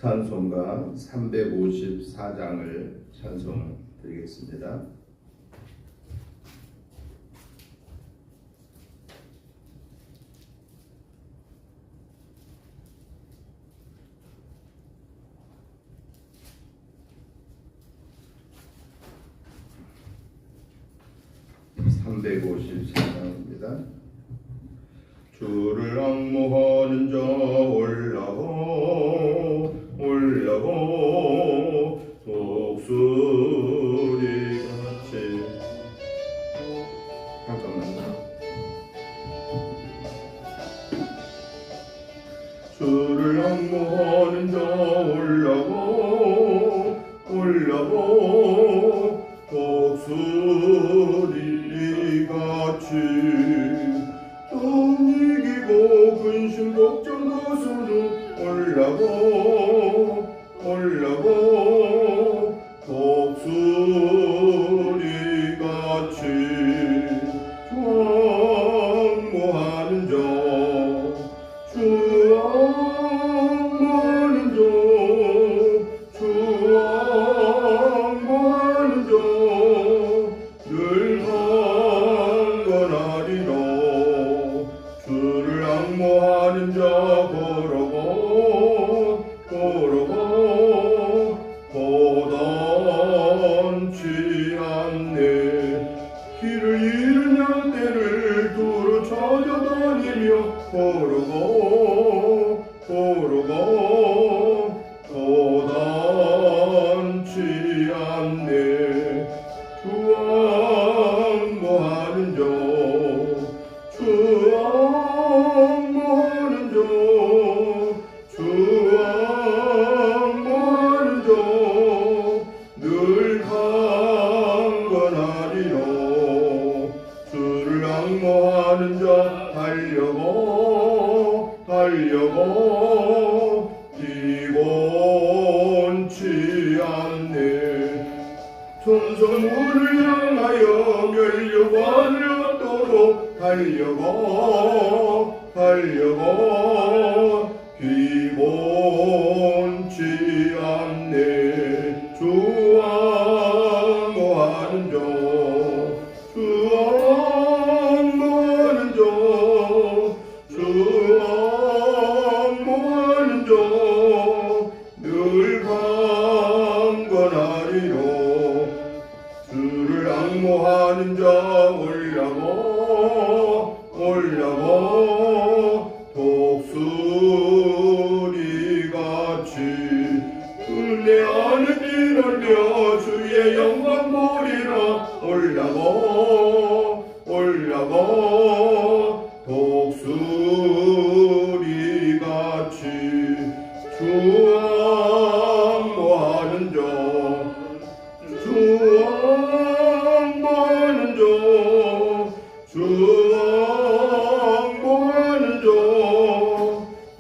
찬송가 354장을 찬송드리겠습니다. (354장입니다) 주를 앙모하는 자 올라고 독수리같이. 잠깐만요. 주를 앙모하는 자 올라고 독수리같이. 돈 이기고 근심 걱정 거스는 올라고 독수리같이. 주 앙모하는 자 늘 강건하리라. 주를 앙모하는 자 고단치 않네. 길을 잃은 양떼를 두루 찾아다니며 걸어가 고단치 않네. 주 앙모하는 자 늘 강건하리라. 주를 앙모하는 자 달려고 피곤치 않네. 천성문을 향하여 멸류관을 얻도록 달려고 피곤치 않네. 주 앙모하는 자 늘 강건하리라. 주를 앙모하는 자 올라고 독수리같이. 은혜하는 이널며 주의 영광 보리라. 올라고 독수리같이. 주 앙모하는 자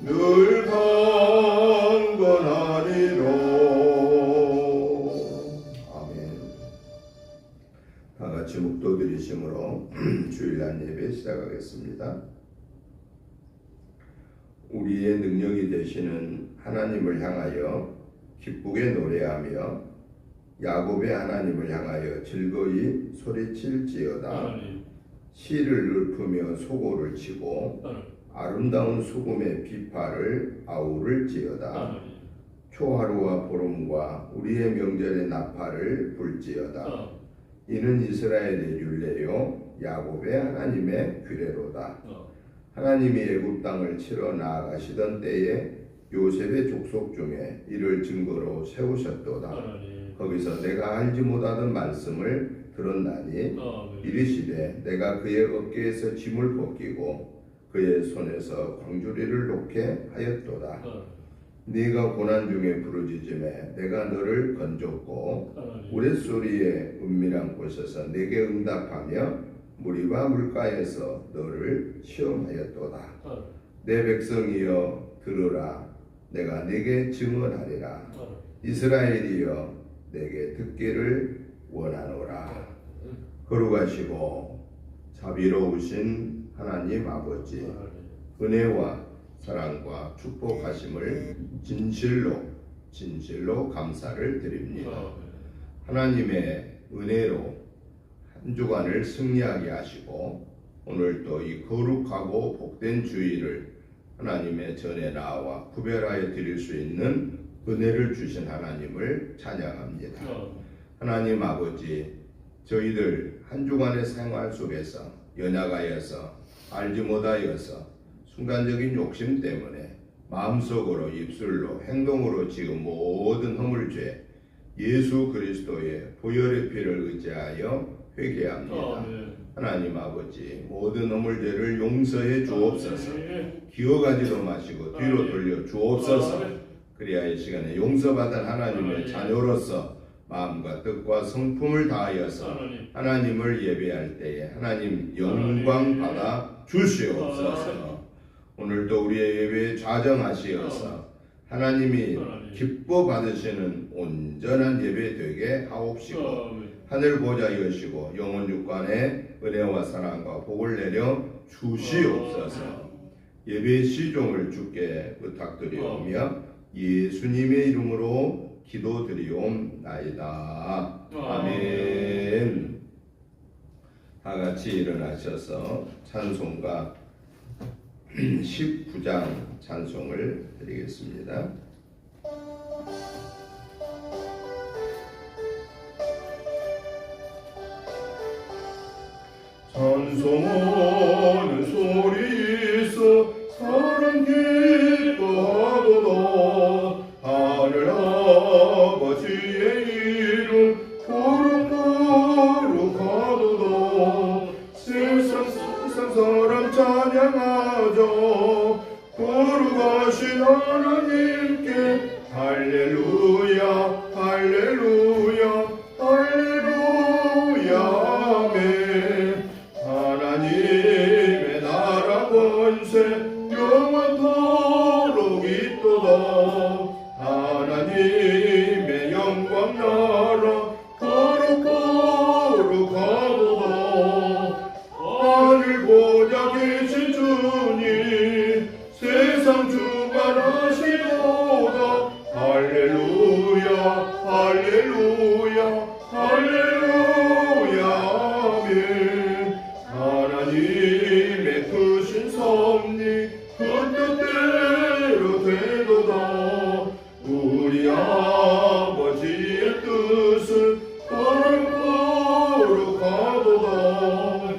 늘 강건하리라. 아멘. 다같이 묵도 드리심으로 주일날 예배 시작하겠습니다. 우리의 능력이 되시는 하나님을 향하여 기쁘게 노래하며 야곱의 하나님을 향하여 즐거이 소리칠지어다. 시를 읊으며 소고를 치고 아름다운 수금의 비파를 아우를지어다. 초하루와 보름과 우리의 명절의 나팔을 불지어다. 이는 이스라엘의 율례요 야곱의 하나님의 규례로다. 하나님이 애굽 땅을 치러 나아가시던 때에 요셉의 족속 중에 이를 증거로 세우셨도다. 거기서 내가 알지 못하던 말씀을 들었나니 이르시되 내가 그의 어깨에서 짐을 벗기고 그의 손에서 광주리를 놓게 하였도다. 네가 고난 중에 부르짖음에 내가 너를 건졌고 우레소리의 은밀한 곳에서 내게 응답하며 무리와 물가에서 너를 시험하였도다. 내 백성이여 들으라. 내가 내게 증언하리라. 이스라엘이여 내게 듣기를 원하노라. 거룩하시고 자비로우신 하나님 아버지, 은혜와 사랑과 축복하심을 진실로 진실로 감사를 드립니다. 하나님의 은혜로 한 주간을 승리하게 하시고 오늘 또 이 거룩하고 복된 주일을 하나님의 전에 나와 구별하여 드릴 수 있는 은혜를 주신 하나님을 찬양합니다. 하나님 아버지, 저희들 한 주간의 생활 속에서 연약하여서 알지 못하여서 순간적인 욕심 때문에 마음속으로 입술로 행동으로 지은 모든 허물죄 예수 그리스도의 보혈의 피를 의지하여 회개합니다. 하나님 아버지, 모든 허물죄를 용서해 주옵소서. 기억하지도 마시고 뒤로 돌려 주옵소서. 그리하여 이 시간에 용서받은 하나님의 자녀로서 마음과 뜻과 성품을 다하여서 하나님을 예배할 때에 하나님 영광 받아 주시옵소서. 오늘도 우리의 예배에 좌정하시어서 하나님이 기뻐 받으시는 온전한 예배 되게 하옵시고 하늘 보좌 여시고 영원 육관에 은혜와 사랑과 복을 내려 주시옵소서. 예배의 시종을 주께 부탁드리오며 예수님의 이름으로 기도드리옵나이다. 아멘. 다 같이 일어나셔서 찬송가 19장 찬송을 드리겠습니다. 찬송하는 소리 있어 사랑 기뻐하도다. 하늘 아버지의 이름 거룩하도다. 세상 사람 찬양하죠. 거룩하신 하나님께 할렐루야 할렐루야 할렐루야 아멘. 하나님의 나라 권세 영원토록 있도다. 하나님의 영광 나라 거룩하도다. 하늘 보좌 계신 주님 세상 주관하시도다. 할렐루야 할렐루야 할렐루야 아멘. 하나님의 크신 섭리 그 뜻대로 되도다. 우리 아버지의 뜻은 거룩하도다.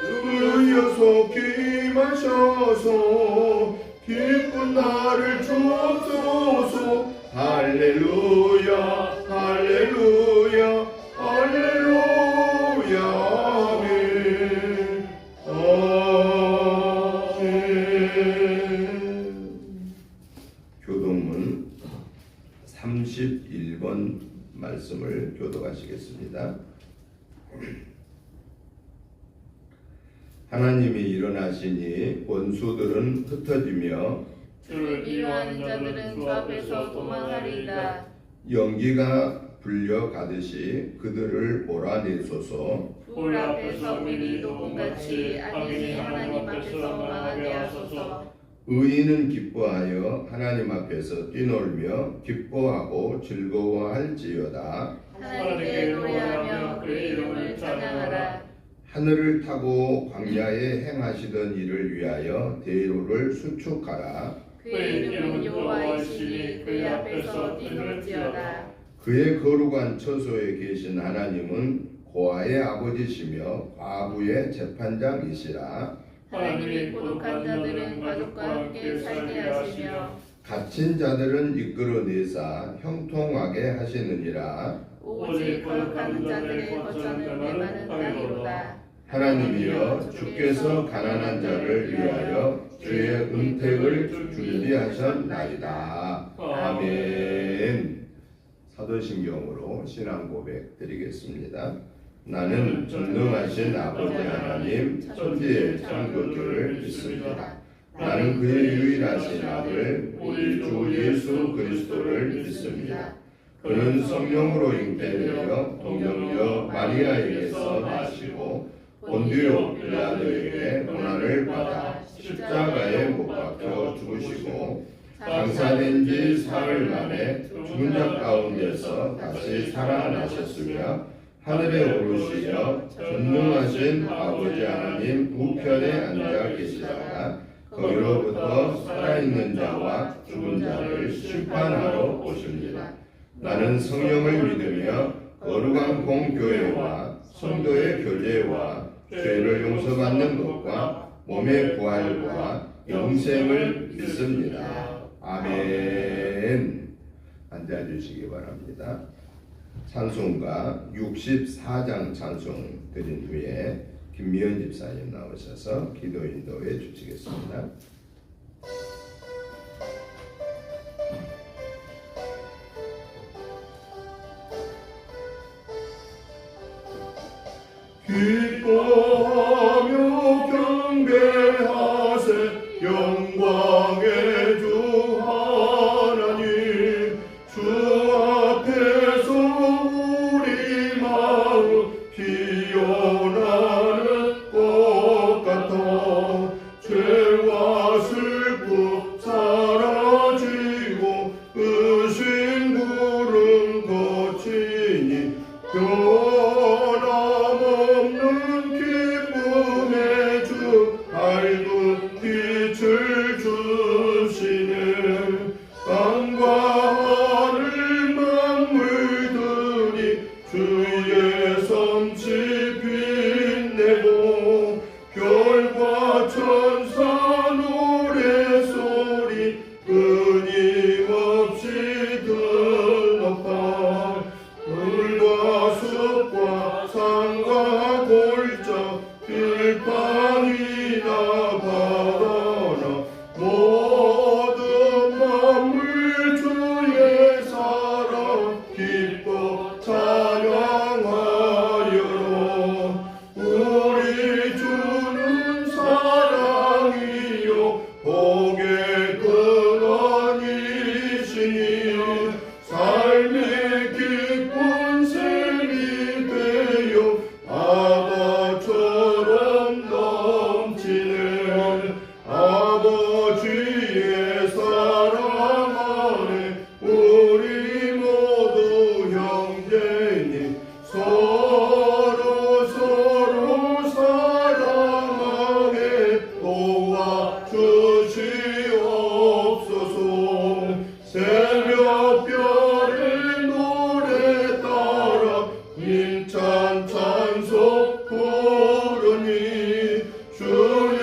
주여 속히 임하셔서 기쁜 날을 주옵소서. 할렐루야 할렐루야 할렐루야 아멘. 아멘. 교동문 31번 말씀을 교독하시겠습니다. 하나님이 일어나시니 원수들은 흩어지며 주를 미워하는 자들은 주 앞에서 도망하리이다. 연기가 불려가듯이 그들을 몰아내소서. 불 앞에서 미리 녹음같이 악인이 하나님 앞에서 망하게 하소서. 의인은 기뻐하여 하나님 앞에서 뛰놀며 기뻐하고 즐거워할지어다. 하나님께 노래하며 그의 이름을 찬양하라. 하늘을 타고 광야에 행하시던 일을 위하여 대로를 수축하라. 그의 이름은 여호와이시니 그의 앞에서 뛰놀지어다. 그의 거룩한 처소에 계신 하나님은 고아의 아버지시며 과부의 재판장이시라. 하나님이 고독한 자들은 가족과 함께 살게 하시며 갇힌 자들은 이끌어내사 형통하게 하시느니라. 오직 거룩한 자들의 거처는 메마른 땅이로다. 하나님이여 주께서 가난한 자를 위하여 주의 은택을 준비하셨나이다. 아멘. 사도신경으로 신앙 고백 드리겠습니다. 나는 전능하신 아버지 하나님 천지의 창조주를 믿습니다. 나는 그의 유일하신 아들 우리 주 예수 그리스도를 믿습니다. 그는 성령으로 잉태되어 동정녀 마리아에게서 나시고 본디오 빌라도에게 고난을 받아 십자가에 못 박혀 죽으시고 장사된 지 사흘 만에 죽은 자 가운데서 다시 살아나셨으며 하늘에 오르시며 전능하신 아버지 하나님 우편에 앉아 계시다가 거기로부터 살아있는 자와 죽은 자를 심판하러 오십니다. 나는 성령을 믿으며 거룩한 공교회와 성도의 교제와 죄를 용서받는 것과 몸의 부활과 영생을 믿습니다. 아멘. 앉아주시기 바랍니다. 찬송가 64장 찬송 드린 후에 김미연 집사님 나오셔서 기도 인도해 주시겠습니다. 기뻐하며 경배하세 영광의 주 하나님 주 앞에서 우리 마음 피어나는 꽃 같아 죄와 슬픔 사라지고 의심 구름 거치니 변함없는 기쁨의 주 밝은 빛을 주시네 땅과 하늘 만물들이 주의 섬시 빛내고 별과 천사 노래소리 끊임없이 드높아 물과 숲과 산과 골짜 들판이나 바다나 모든 만물 주의 사랑 기뻐 찬양하여라 우리 주는 사랑이요 복의 근원이시니 삶의 기쁜 샘이 되어 바다처럼 넘치네 아버지의 사랑 안에 우리 모두 형제니 서로 사랑하게 도와주시옵소서 새벽별의 노래 따라 힘찬 찬송 부르니 주의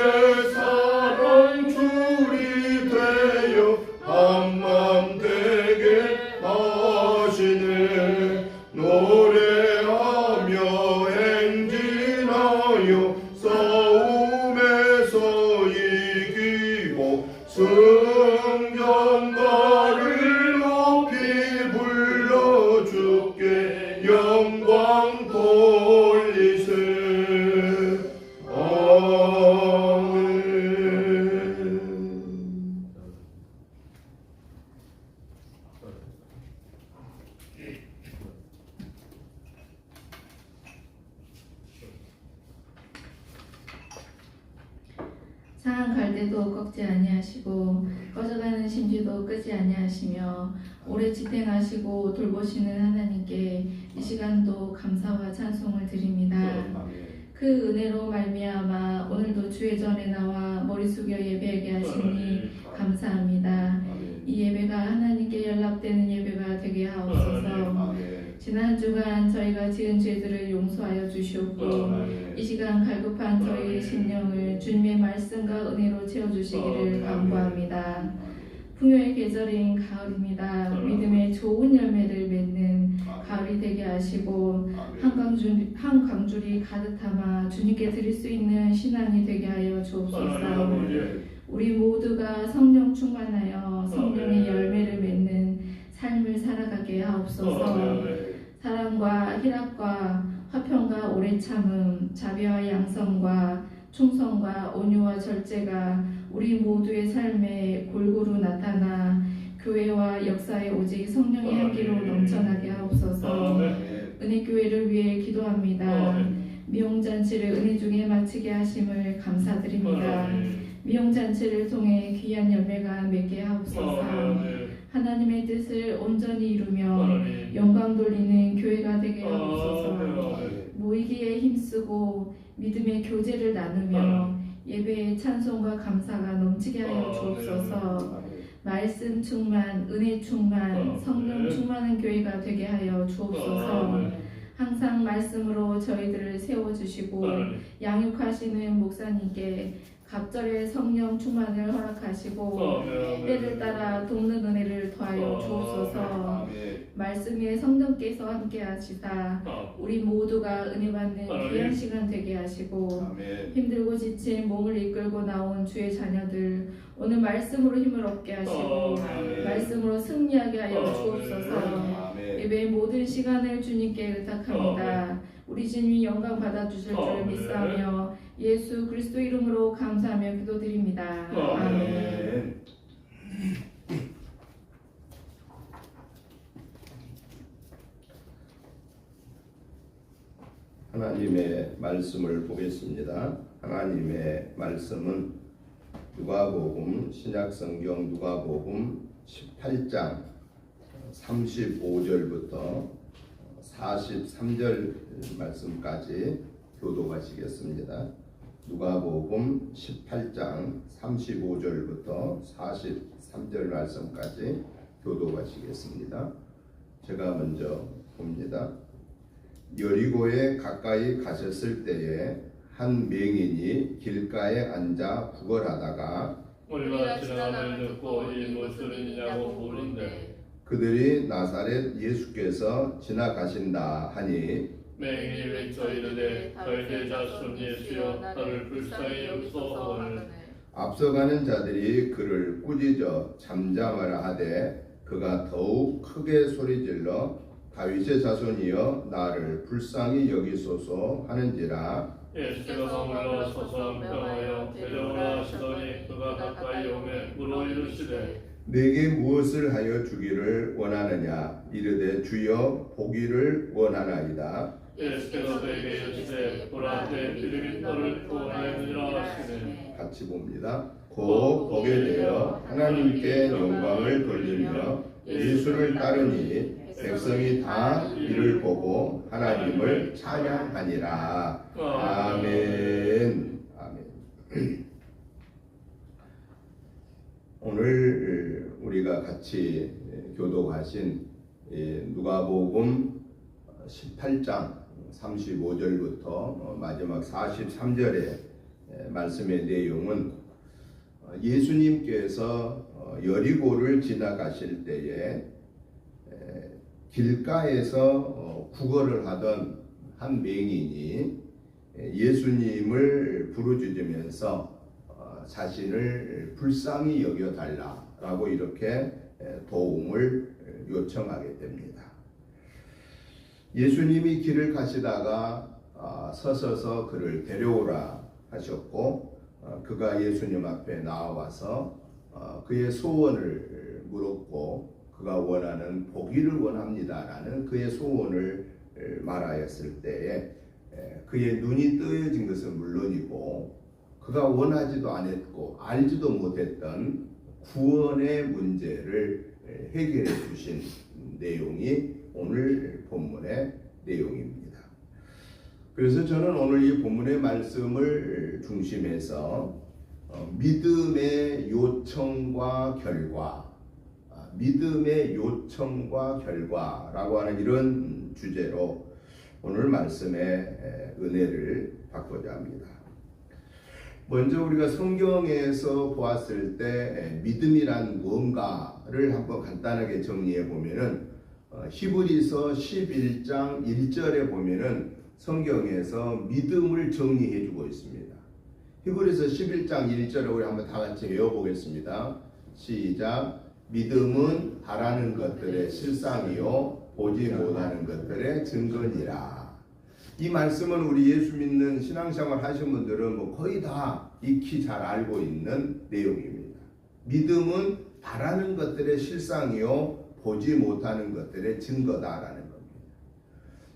사랑 줄이 되어 한맘 되게 하시네 노래하며 행진하여 싸움에서 이기고 승전가를 높이 불러 주께 영광 돌리세 아멘. 상한 갈대도 꺾지 아니하시고 꺼져가는 심지도 끄지 아니하시며 오래 지탱하시고 돌보시는 하나님께 이 시간도 감사와 찬송을 드립니다. 그 은혜로 말미암아 오늘도 주의 전에 나와 머리 숙여 예배하게 하시니 감사합니다. 이 예배가 하나님께 연락되는 예배가 되게 하옵소서. 지난 한 주간 저희가 지은 죄들을 용서하여 주시옵고 이 시간 갈급한 저희의 심령을 주님의 말씀과 은혜로 채워주시기를 간구합니다. 풍요의 계절인 가을입니다. 믿음의 좋은 열매를 맺는 가을이 되게 하시고 한 광줄이 가득 담아 주님께 드릴 수 있는 신앙이 되게 하여 주옵소서. 우리 모두가 성령 충만하여 성령의 열매를 맺는 삶을 살아가게 하옵소서. 사랑과 희락과 화평과 오래 참음, 자비와 양성과 충성과 온유와 절제가 우리 모두의 삶에 골고루 나타나 교회와 역사에 오직 성령의 향기로 넘쳐나게 하옵소서. 은혜교회를 위해 기도합니다. 미용잔치를 은혜 중에 마치게 하심을 감사드립니다. 미용잔치를 통해 귀한 열매가 맺게 하옵소서. 하나님의 뜻을 온전히 이루며 영광 돌리는 교회가 되게 하옵소서. 모이기에 힘쓰고 믿음의 교제를 나누며 예배의 찬송과 감사가 넘치게 하여 주옵소서. 말씀 충만, 은혜 충만, 성령 충만한 교회가 되게 하여 주옵소서. 항상 말씀으로 저희들을 세워주시고 양육하시는 목사님께 갑절의 성령 충만을 허락하시고 때를 따라 돕는 은혜를 더하여 주옵소서. 말씀에 성령께서 함께 하시다 우리 모두가 은혜 받는 귀한 시간 되게 하시고 힘들고 지친 몸을 이끌고 나온 주의 자녀들 오늘 말씀으로 힘을 얻게 하시고 말씀으로 승리하게 하여 주옵소서. 예배의 모든 시간을 주님께 의탁합니다. 우리 주님이 영광 받아주실 줄 믿사오며 예수 그리스도 이름으로 감사하며 기도드립니다. 아멘. 하나님의 말씀을 보겠습니다. 하나님의 말씀은 누가복음 신약성경 누가복음 18장 35절부터 43절 말씀까지 교독하시겠습니다. 누가복음 18장 35절부터 43절 말씀까지 교독하시겠습니다. 제가 먼저 봅니다. 여리고에 가까이 가셨을 때에 한 맹인이 길가에 앉아 구걸하다가 우리가 지나감을 듣고 이 무슨 일이냐고 물은데 그들이 나사렛 예수께서 지나가신다 하니 맹인이 외쳐 이르되 다윗의 자손 예수여 나를 불쌍히 여기소서 하거늘 앞서가는 자들이 그를 꾸짖어 잠잠하라 하되 그가 더욱 크게 소리질러 다윗의 자손이여 나를 불쌍히 여기소서 하는지라. 예수께서 물러서서 명하여 데려오라 하시더니 그가 가까이 오매 물어 이르시되 내게 무엇을 하여 주기를 원하느냐 이르되 주여 보기를 원하나이다. 예수께서 그에게 이르시되 보라 내 믿음이 너를 구원하였느니라 하시니 같이 봅니다. 곧 보게 되어 하나님께 영광을 돌리며 예수를 따르니 백성이 다 이를 보고 하나님을 찬양하니라. 아멘. 아멘. 오늘 우리가 같이 교독하신 누가복음 18장 35절부터 마지막 43절의 말씀의 내용은 예수님께서 여리고를 지나가실 때에 길가에서 구걸을 하던 한 맹인이 예수님을 부르짖으면서 자신을 불쌍히 여겨달라라고 이렇게 도움을 요청하게 됩니다. 예수님이 길을 가시다가 서서서 그를 데려오라 하셨고 그가 예수님 앞에 나와서 그의 소원을 물었고 그가 원하는 보기를 원합니다라는 그의 소원을 말하였을 때에 그의 눈이 뜨여진 것은 물론이고 그가 원하지도 않았고 알지도 못했던 구원의 문제를 해결해 주신 내용이 오늘 본문의 내용입니다. 그래서 저는 오늘 이 본문의 말씀을 중심해서 믿음의 요청과 결과, 믿음의 요청과 결과라고 하는 이런 주제로 오늘 말씀의 은혜를 받고자 합니다. 먼저 우리가 성경에서 보았을 때 믿음이란 무언가를 한번 간단하게 정리해 보면은 히브리서 11장 1절에 보면은 성경에서 믿음을 정리해 주고 있습니다. 히브리서 11장 1절을 우리 한번 다 같이 외워보겠습니다. 시작. 믿음은 바라는 것들의 실상이요 보지 못하는 것들의 증거니라. 이 말씀은 우리 예수 믿는 신앙생활 하신 분들은 뭐 거의 다 익히 잘 알고 있는 내용입니다. 믿음은 바라는 것들의 실상이요 보지 못하는 것들의 증거다라는 겁니다.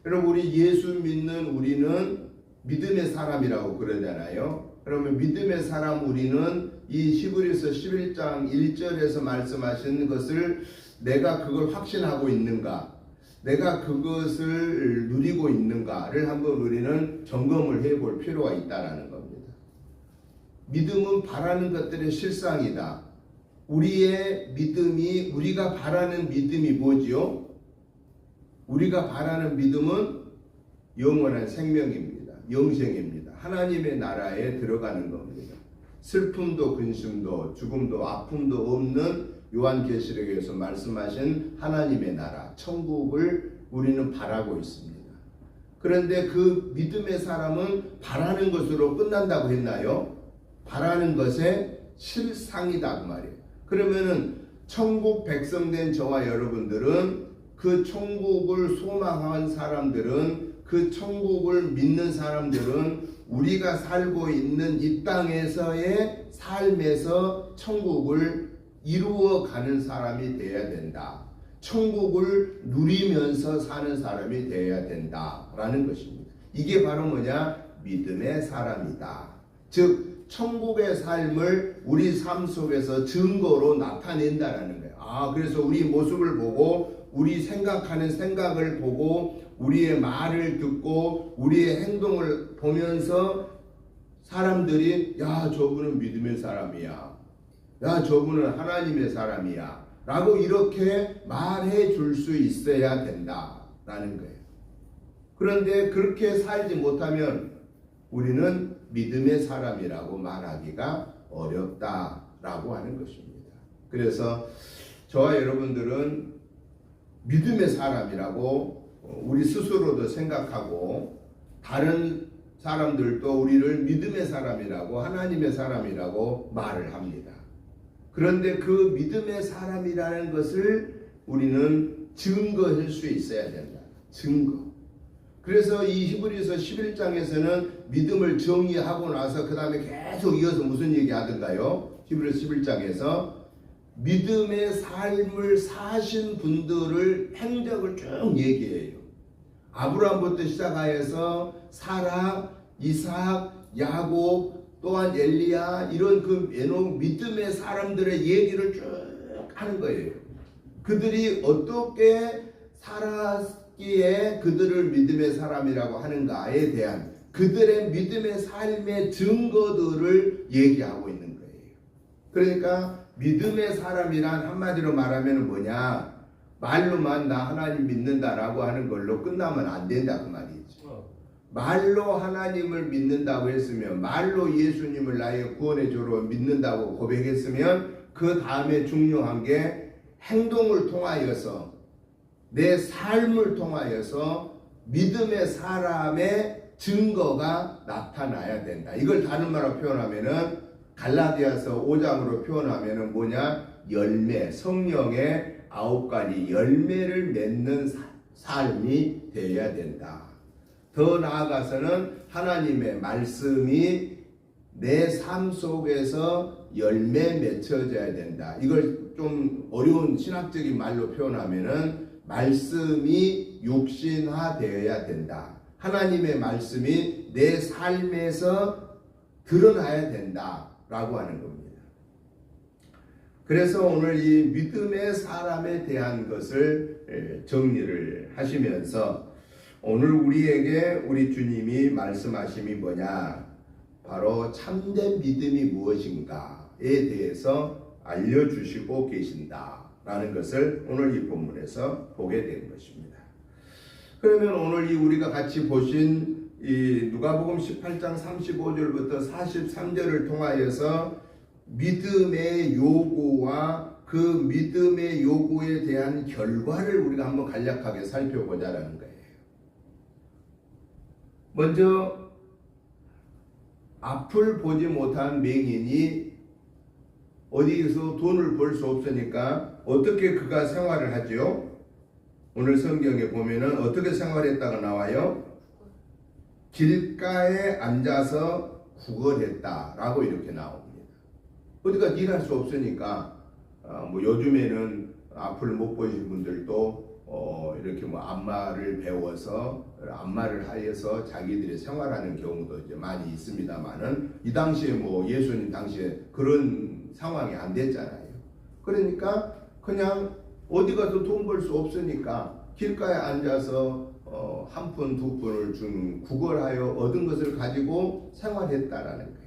여러분 우리 예수 믿는 우리는 믿음의 사람이라고 그러잖아요. 그러면 믿음의 사람 우리는 이 히브리서 11장 1절에서 말씀하신 것을 내가 그걸 확신하고 있는가, 내가 그것을 누리고 있는가를 한번 우리는 점검을 해볼 필요가 있다는 겁니다. 믿음은 바라는 것들의 실상이다. 우리의 믿음이, 우리가 바라는 믿음이 뭐지요? 우리가 바라는 믿음은 영원한 생명입니다. 영생입니다. 하나님의 나라에 들어가는 겁니다. 슬픔도 근심도 죽음도 아픔도 없는 요한계시록에서 말씀하신 하나님의 나라, 천국을 우리는 바라고 있습니다. 그런데 그 믿음의 사람은 바라는 것으로 끝난다고 했나요? 바라는 것의 실상이다 그 말이에요. 그러면은 천국 백성된 저와 여러분들은, 그 천국을 소망한 사람들은, 그 천국을 믿는 사람들은 우리가 살고 있는 이 땅에서의 삶에서 천국을 이루어가는 사람이 되어야 된다. 천국을 누리면서 사는 사람이 되어야 된다라는 것입니다. 이게 바로 뭐냐? 믿음의 사람이다. 즉 천국의 삶을 우리 삶 속에서 증거로 나타낸다라는 거예요. 그래서 우리 모습을 보고, 우리 생각하는 생각을 보고, 우리의 말을 듣고, 우리의 행동을 보면서 사람들이 야, 저분은 믿음의 사람이야, 야, 저분은 하나님의 사람이야 라고 이렇게 말해 줄 수 있어야 된다라는 거예요. 그런데 그렇게 살지 못하면 우리는 믿음의 사람이라고 말하기가 어렵다라고 하는 것입니다. 그래서 저와 여러분들은 믿음의 사람이라고 우리 스스로도 생각하고, 다른 사람들도 우리를 믿음의 사람이라고, 하나님의 사람이라고 말을 합니다. 그런데 그 믿음의 사람이라는 것을 우리는 증거할 수 있어야 된다. 증거. 그래서 이 히브리서 11장에서는 믿음을 정의하고 나서 그 다음에 계속 이어서 무슨 얘기 하던가요? 히브리서 11장에서 믿음의 삶을 사신 분들을 행적을 쭉 얘기해요. 아브라함부터 시작하여서 사라, 이삭, 야곱, 또한 엘리야, 이런 그 에녹 믿음의 사람들의 얘기를 쭉 하는 거예요. 그들이 어떻게 살았기에 그들을 믿음의 사람이라고 하는가에 대한 그들의 믿음의 삶의 증거들을 얘기하고 있는 거예요. 그러니까 믿음의 사람이란 한마디로 말하면 뭐냐? 말로만 나 하나님 믿는다라고 하는 걸로 끝나면 안 된다 그 말이죠. 말로 하나님을 믿는다고 했으면, 말로 예수님을 나의 구원의 주로 믿는다고 고백했으면, 그 다음에 중요한 게 행동을 통하여서, 내 삶을 통하여서 믿음의 사람의 증거가 나타나야 된다. 이걸 다른 말로 표현하면은, 갈라디아서 5장으로 표현하면은 뭐냐? 열매, 성령의 9가지 열매를 맺는 삶이 되어야 된다. 더 나아가서는 하나님의 말씀이 내 삶 속에서 열매 맺혀져야 된다. 이걸 좀 어려운 신학적인 말로 표현하면은 말씀이 육신화 되어야 된다. 하나님의 말씀이 내 삶에서 드러나야 된다라고 하는 겁니다. 그래서 오늘 이 믿음의 사람에 대한 것을 정리를 하시면서, 오늘 우리에게 우리 주님이 말씀하심이 뭐냐? 바로 참된 믿음이 무엇인가에 대해서 알려주시고 계신다라는 것을 오늘 이 본문에서 보게 된 것입니다. 그러면 오늘 이 우리가 같이 보신 이 누가복음 18장 35절부터 43절을 통하여서 믿음의 요구와 그 믿음의 요구에 대한 결과를 우리가 한번 간략하게 살펴보자라는 거예요. 먼저 앞을 보지 못한 맹인이 어디에서 돈을 벌 수 없으니까 어떻게 그가 생활을 하죠? 오늘 성경에 보면은 어떻게 생활했다가 나와요? 길가에 앉아서 구걸했다라고 이렇게 나옵니다. 어디가 일할 수 없으니까 뭐 요즘에는 앞을 못 보신 분들도 이렇게 뭐 안마를 배워서 안마를 하여서 자기들이 생활하는 경우도 이제 많이 있습니다만은 이 당시에 뭐 예수님 당시에 그런 상황이 안 됐잖아요. 그러니까 그냥 어디 가서 돈 벌 수 없으니까 길가에 앉아서 한 푼, 두 푼을 준 구걸하여 얻은 것을 가지고 생활했다라는 거예요.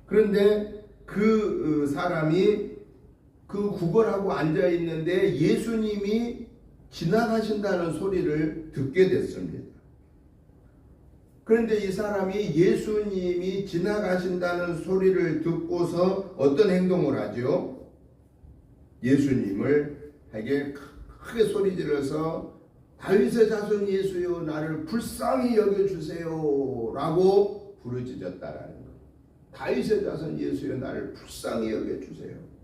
그런데 그 사람이 그 구걸하고 앉아 있는데 예수님이 지나가신다는 소리를 듣게 됐습니다. 그런데 이 사람이 예수님이 지나가신다는 소리를 듣고서 어떤 행동을 하죠? 예수님을 에게 크게 소리 질러서 다윗의 자손 예수여 나를 불쌍히 여겨주세요 라고 부르짖었다라는 거예요. 다윗의 자손 예수여 나를 불쌍히 여겨주세요.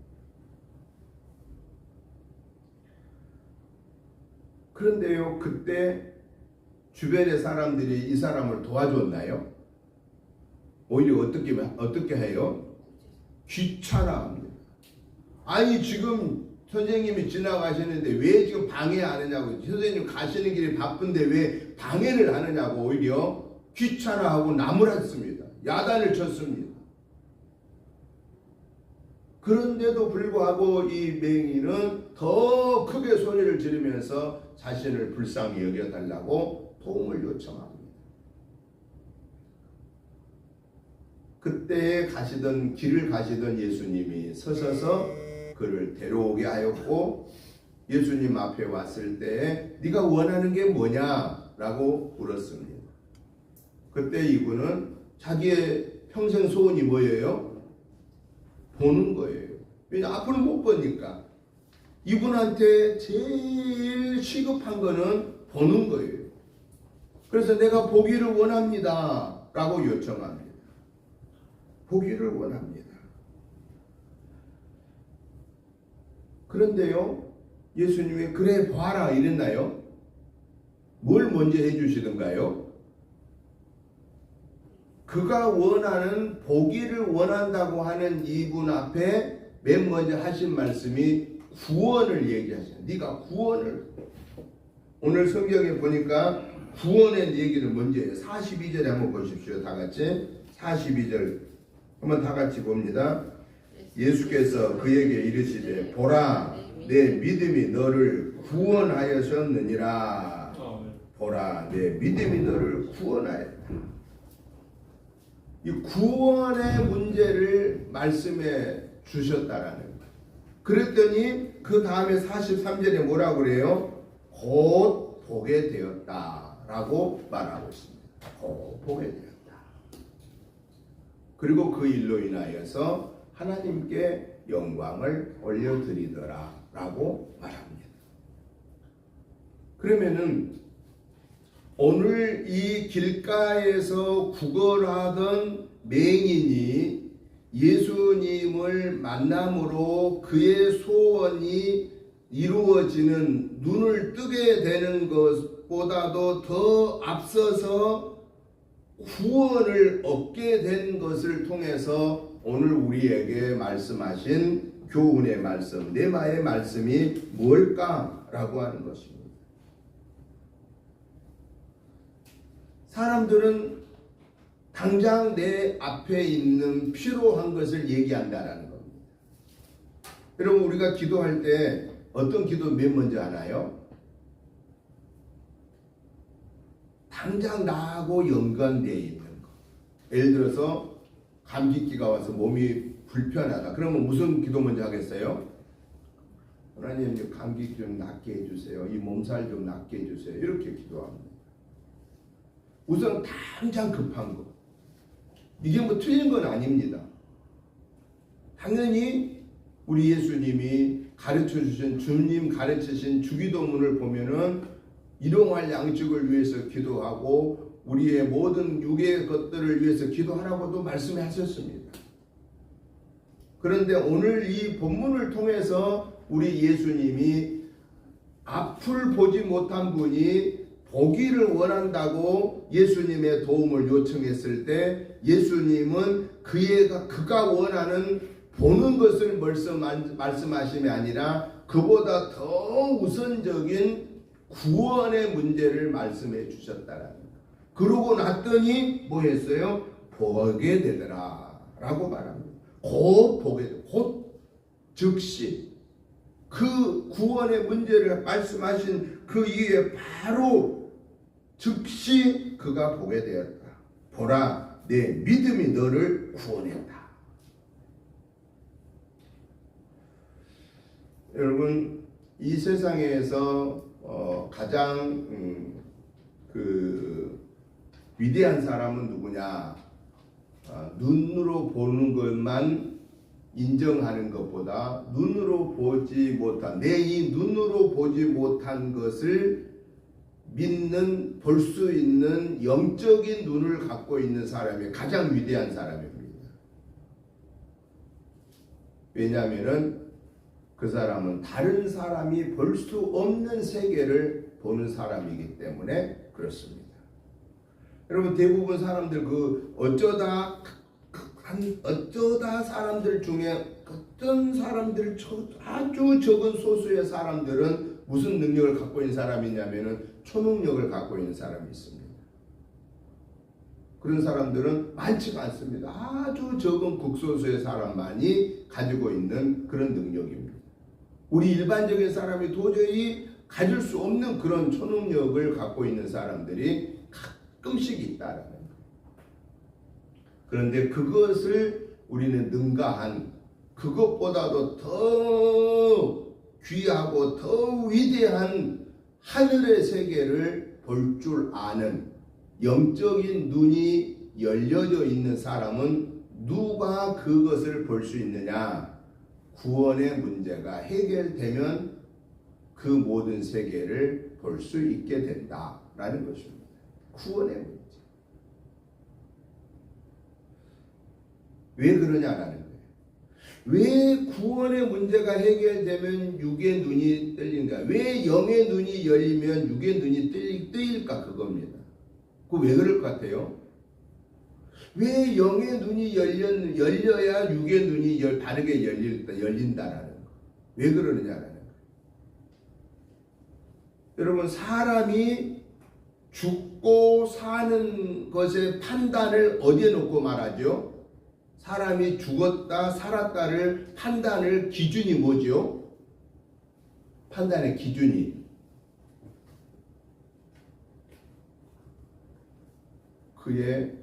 그런데요, 그때 주변의 사람들이 이 사람을 도와줬나요? 오히려 어떻게 해요? 귀찮아합니다. 아니 지금 선생님이 지나가시는데 왜 지금 방해 안 하냐고, 선생님 가시는 길이 바쁜데 왜 방해를 하느냐고 오히려 귀찮아하고 나무랐습니다. 야단을 쳤습니다. 그런데도 불구하고 이 맹인은 더 크게 소리를 지르면서 자신을 불쌍히 여겨달라고 도움을 요청합니다. 그때 길을 가시던 예수님이 서셔서 그를 데려오게 하였고 예수님 앞에 왔을 때 네가 원하는 게 뭐냐? 라고 물었습니다. 그때 이분은 자기의 평생 소원이 뭐예요? 보는 거예요. 왜냐 앞을 못 보니까. 이분한테 제일 시급한 거는 보는 거예요. 그래서 내가 보기를 원합니다 라고 요청합니다. 보기를 원합니다. 그런데요, 예수님이 그래 봐라 이랬나요? 뭘 먼저 해주시던가요? 그가 원하는 보기를 원한다고 하는 이분 앞에 맨 먼저 하신 말씀이 구원을 얘기하셔요. 네가 구원을. 오늘 성경에 보니까 구원의 얘기를 먼저 해요. 42절에 한번 보십시오. 다 같이 42절 한번 다 같이 봅니다. 예수께서 그에게 이르시되 보라 내 믿음이 너를 구원하였느니라. 보라 내 믿음이 너를 구원하였다. 이 구원의 문제를 말씀해 주셨다라는 거예요. 그랬더니 그 다음에 43절에 뭐라고 그래요? 곧 보게 되었다라고 말하고 있습니다. 곧 보게 되었다. 그리고 그 일로 인하여서 하나님께 영광을 올려드리더라 라고 말합니다. 그러면은 오늘 이 길가에서 구걸하던 맹인이 예수님을 만남으로 그의 소원이 이루어지는, 눈을 뜨게 되는 것보다도 더 앞서서 구원을 얻게 된 것을 통해서 오늘 우리에게 말씀하신 교훈의 말씀, 레마의 말씀이 뭘까라고 하는 것입니다. 사람들은 당장 내 앞에 있는 필요한 것을 얘기한다라는 겁니다. 여러분, 우리가 기도할 때 어떤 기도 맨 먼저 하나요? 당장 나하고 연관되어 있는 것. 예를 들어서 감기기가 와서 몸이 불편하다. 그러면 무슨 기도 먼저 하겠어요? 하나님, 감기 좀 낫게 해주세요. 이 몸살 좀 낫게 해주세요. 이렇게 기도합니다. 우선 당장 급한 거. 이게 뭐 틀린 건 아닙니다. 당연히 우리 예수님이 가르쳐주신, 주님 가르치신 주기도문을 보면은 일용할 양식을 위해서 기도하고 우리의 모든 육의 것들을 위해서 기도하라고도 말씀하셨습니다. 그런데 오늘 이 본문을 통해서 우리 예수님이 앞을 보지 못한 분이 보기를 원한다고 예수님의 도움을 요청했을 때 예수님은 그가 원하는 보는 것을 말씀하심이 아니라 그보다 더 우선적인 구원의 문제를 말씀해 주셨다라는 거. 그러고 났더니 뭐 했어요? 보게 되더라 라고 말합니다. 곧 보게 돼. 곧 즉시 그 구원의 문제를 말씀하신 그 이후에 바로 즉시 그가 보게 되었다. 보라, 내 믿음이 너를 구원했다. 여러분, 이 세상에서 가장 위대한 사람은 누구냐? 눈으로 보는 것만 인정하는 것보다 눈으로 보지 못한, 내 이 눈으로 보지 못한 것을 믿는, 볼 수 있는 영적인 눈을 갖고 있는 사람이 가장 위대한 사람입니다. 왜냐하면 그 사람은 다른 사람이 볼 수 없는 세계를 보는 사람이기 때문에 그렇습니다. 여러분, 대부분 사람들 어쩌다 사람들 중에 어떤 사람들, 아주 적은 소수의 사람들은 무슨 능력을 갖고 있는 사람이냐면은 초능력을 갖고 있는 사람이 있습니다. 그런 사람들은 많지가 않습니다. 아주 적은 극소수의 사람만이 가지고 있는 그런 능력입니다. 우리 일반적인 사람이 도저히 가질 수 없는 그런 초능력을 갖고 있는 사람들이 가끔씩 있다라는 거예요. 그런데 그것을 우리는 능가한, 그것보다도 더 귀하고 더 위대한 하늘의 세계를 볼 줄 아는 영적인 눈이 열려져 있는 사람은 누가 그것을 볼 수 있느냐? 구원의 문제가 해결되면 그 모든 세계를 볼 수 있게 된다라는 것입니다. 구원의 문제. 왜 그러냐라는 거예요. 왜 구원의 문제가 해결되면 육의 눈이 뜰린가? 왜 영의 눈이 열리면 육의 눈이 뜨일까? 그겁니다. 왜 그럴 것 같아요? 왜 영의 눈이 열려야 육의 눈이 바르게 열린다라는 거. 왜 그러느냐라는 거. 여러분, 사람이 죽고 사는 것의 판단을 어디에 놓고 말하죠? 사람이 죽었다 살았다를 판단을 기준이 뭐죠? 판단의 기준이 그의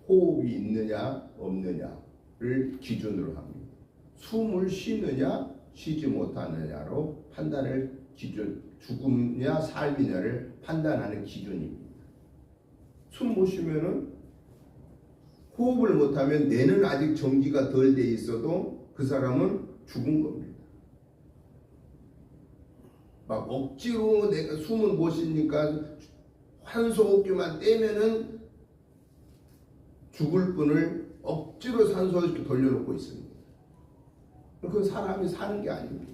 호흡이 있느냐 없느냐를 기준으로 합니다. 숨을 쉬느냐 쉬지 못하느냐로 판단을 기준, 죽음이냐 삶이냐를 판단하는 기준입니다. 숨 못 쉬면은, 호흡을 못하면 뇌는 아직 정지가 덜 돼 있어도 그 사람은 죽은 겁니다. 막 억지로 내가 숨을 못 쉬니까 산소호흡기만 떼면은 죽을 분을 억지로 산소호흡기 돌려놓고 있습니다. 그 사람이 사는 게 아닙니다.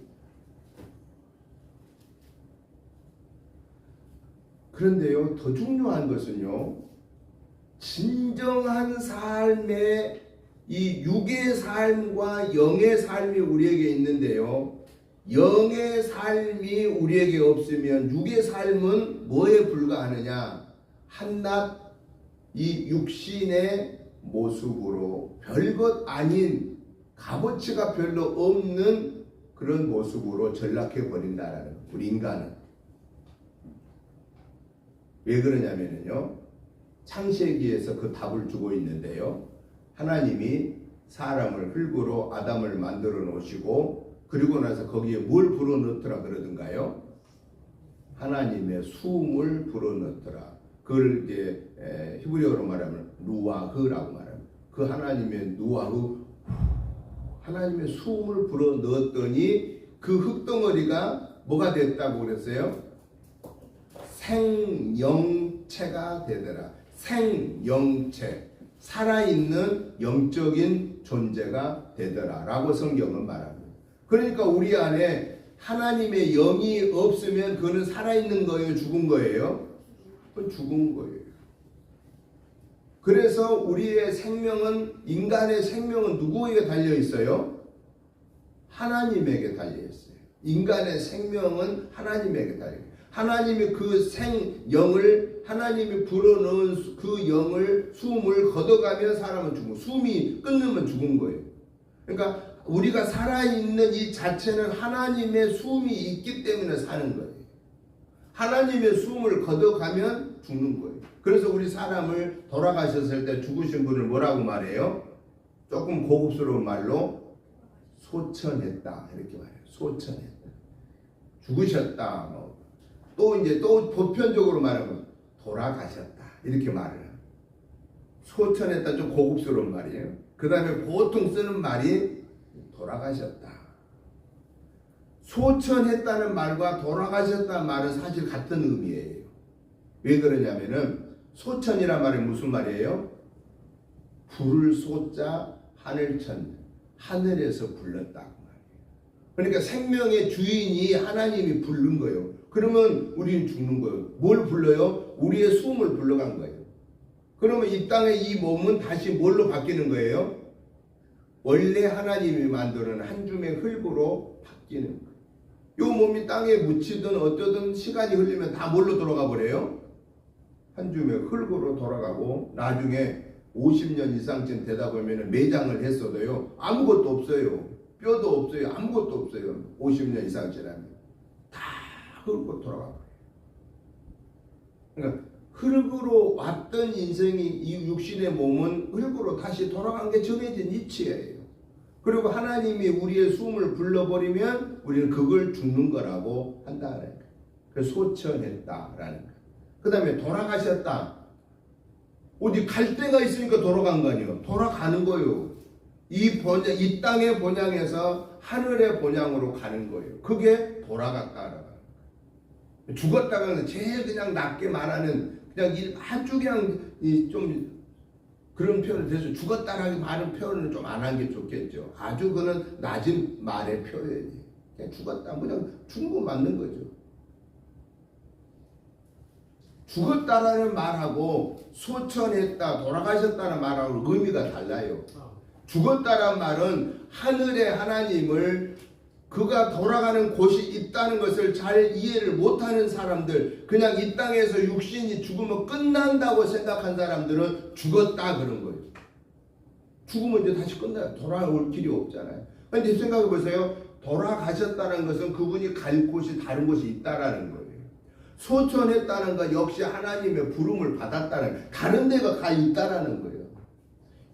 그런데요, 더 중요한 것은요, 진정한 삶의 이 육의 삶과 영의 삶이 우리에게 있는데요, 영의 삶이 우리에게 없으면 육의 삶은 뭐에 불과하느냐? 한낱 이 육신의 모습으로 별것 아닌, 값어치가 별로 없는 그런 모습으로 전락해 버린다라는 거예요. 우리 인간은. 왜 그러냐면요, 창세기에서 그 답을 주고 있는데요, 하나님이 사람을 흙으로 아담을 만들어 놓으시고 그리고 나서 거기에 뭘 불어넣더라 그러던가요? 하나님의 숨을 불어넣더라. 그걸 이제 히브리어로 말하면 루아흐라고 말합니다. 그 하나님의 루아흐, 하나님의 숨을 불어넣었더니 그 흙덩어리가 뭐가 됐다고 그랬어요? 생영체가 되더라. 생영체, 살아있는 영적인 존재가 되더라 라고 성경은 말합니다. 그러니까 우리 안에 하나님의 영이 없으면 그는 살아있는 거예요? 죽은 거예요? 그건 죽은 거예요. 그래서 우리의 생명은, 인간의 생명은 누구에게 달려 있어요? 하나님에게 달려 있어요. 인간의 생명은 하나님에게 달려 있어요. 하나님이 그 생영을, 하나님이 불어넣은 그 영을, 숨을 걷어가면 사람은 죽고, 숨이 끊으면 죽은 거예요. 그러니까 우리가 살아있는 이 자체는 하나님의 숨이 있기 때문에 사는 거예요. 하나님의 숨을 걷어가면 죽는 거예요. 그래서 우리 사람을 돌아가셨을 때 죽으신 분을 뭐라고 말해요? 조금 고급스러운 말로 소천했다 이렇게 말해요. 소천했다. 죽으셨다. 또 이제 또 보편적으로 말하면 돌아가셨다 이렇게 말을 해요. 소천했다 좀 고급스러운 말이에요. 그 다음에 보통 쓰는 말이 돌아가셨다. 소천했다는 말과 돌아가셨다는 말은 사실 같은 의미예요. 왜 그러냐면은 소천이란 말이 무슨 말이에요? 불을 쏘자 하늘천, 하늘에서 불렀다. 그러니까 생명의 주인이 하나님이 부른 거예요. 그러면 우리는 죽는 거예요. 뭘 불러요? 우리의 숨을 불러간 거예요. 그러면 이 땅의 이 몸은 다시 뭘로 바뀌는 거예요? 원래 하나님이 만드는 한 줌의 흙으로 바뀌는 거예요. 이 몸이 땅에 묻히든 어쩌든 시간이 흘리면 다 뭘로 돌아가 버려요? 한 줌의 흙으로 돌아가고 나중에 50년 이상쯤 되다 보면 매장을 했어도요 아무것도 없어요. 뼈도 없어요. 아무것도 없어요. 50년 이상 지나면 다 흙으로 돌아가 버려요. 그러니까 흙으로 왔던 인생이, 이 육신의 몸은 흙으로 다시 돌아간 게 정해진 이치예요. 그리고 하나님이 우리의 숨을 불러버리면 우리는 그걸 죽는 거라고 한다는 거예요. 그래서 소천했다라는 거예요. 그 다음에 돌아가셨다. 어디 갈 데가 있으니까 돌아간 거 아니에요. 돌아가는 거예요. 이 땅의 본향에서 하늘의 본향으로 가는 거예요. 그게 돌아갔다라는 거예요. 죽었다가 제일 그냥 낮게 말하는 그냥 아주 그냥 좀 그런 표현을 대서 죽었다라는 말은 표현을 좀 안 한 게 좋겠죠. 아주 그는 낮은 말의 표현이 그냥 죽었다 그냥 죽은 거 맞는 거죠. 죽었다라는 말하고 소천했다 돌아가셨다는 말하고 의미가 달라요. 죽었다란 말은 하늘의 하나님을 그가 돌아가는 곳이 있다는 것을 잘 이해를 못하는 사람들, 그냥 이 땅에서 육신이 죽으면 끝난다고 생각한 사람들은 죽었다 그런 거예요. 죽으면 이제 다시 끝나요. 돌아올 길이 없잖아요. 그런데 생각해 보세요. 돌아가셨다는 것은 그분이 갈 곳이 다른 곳이 있다라는 거예요. 소천했다는 것 역시 하나님의 부름을 받았다는, 다른 데가 가 있다라는 거예요.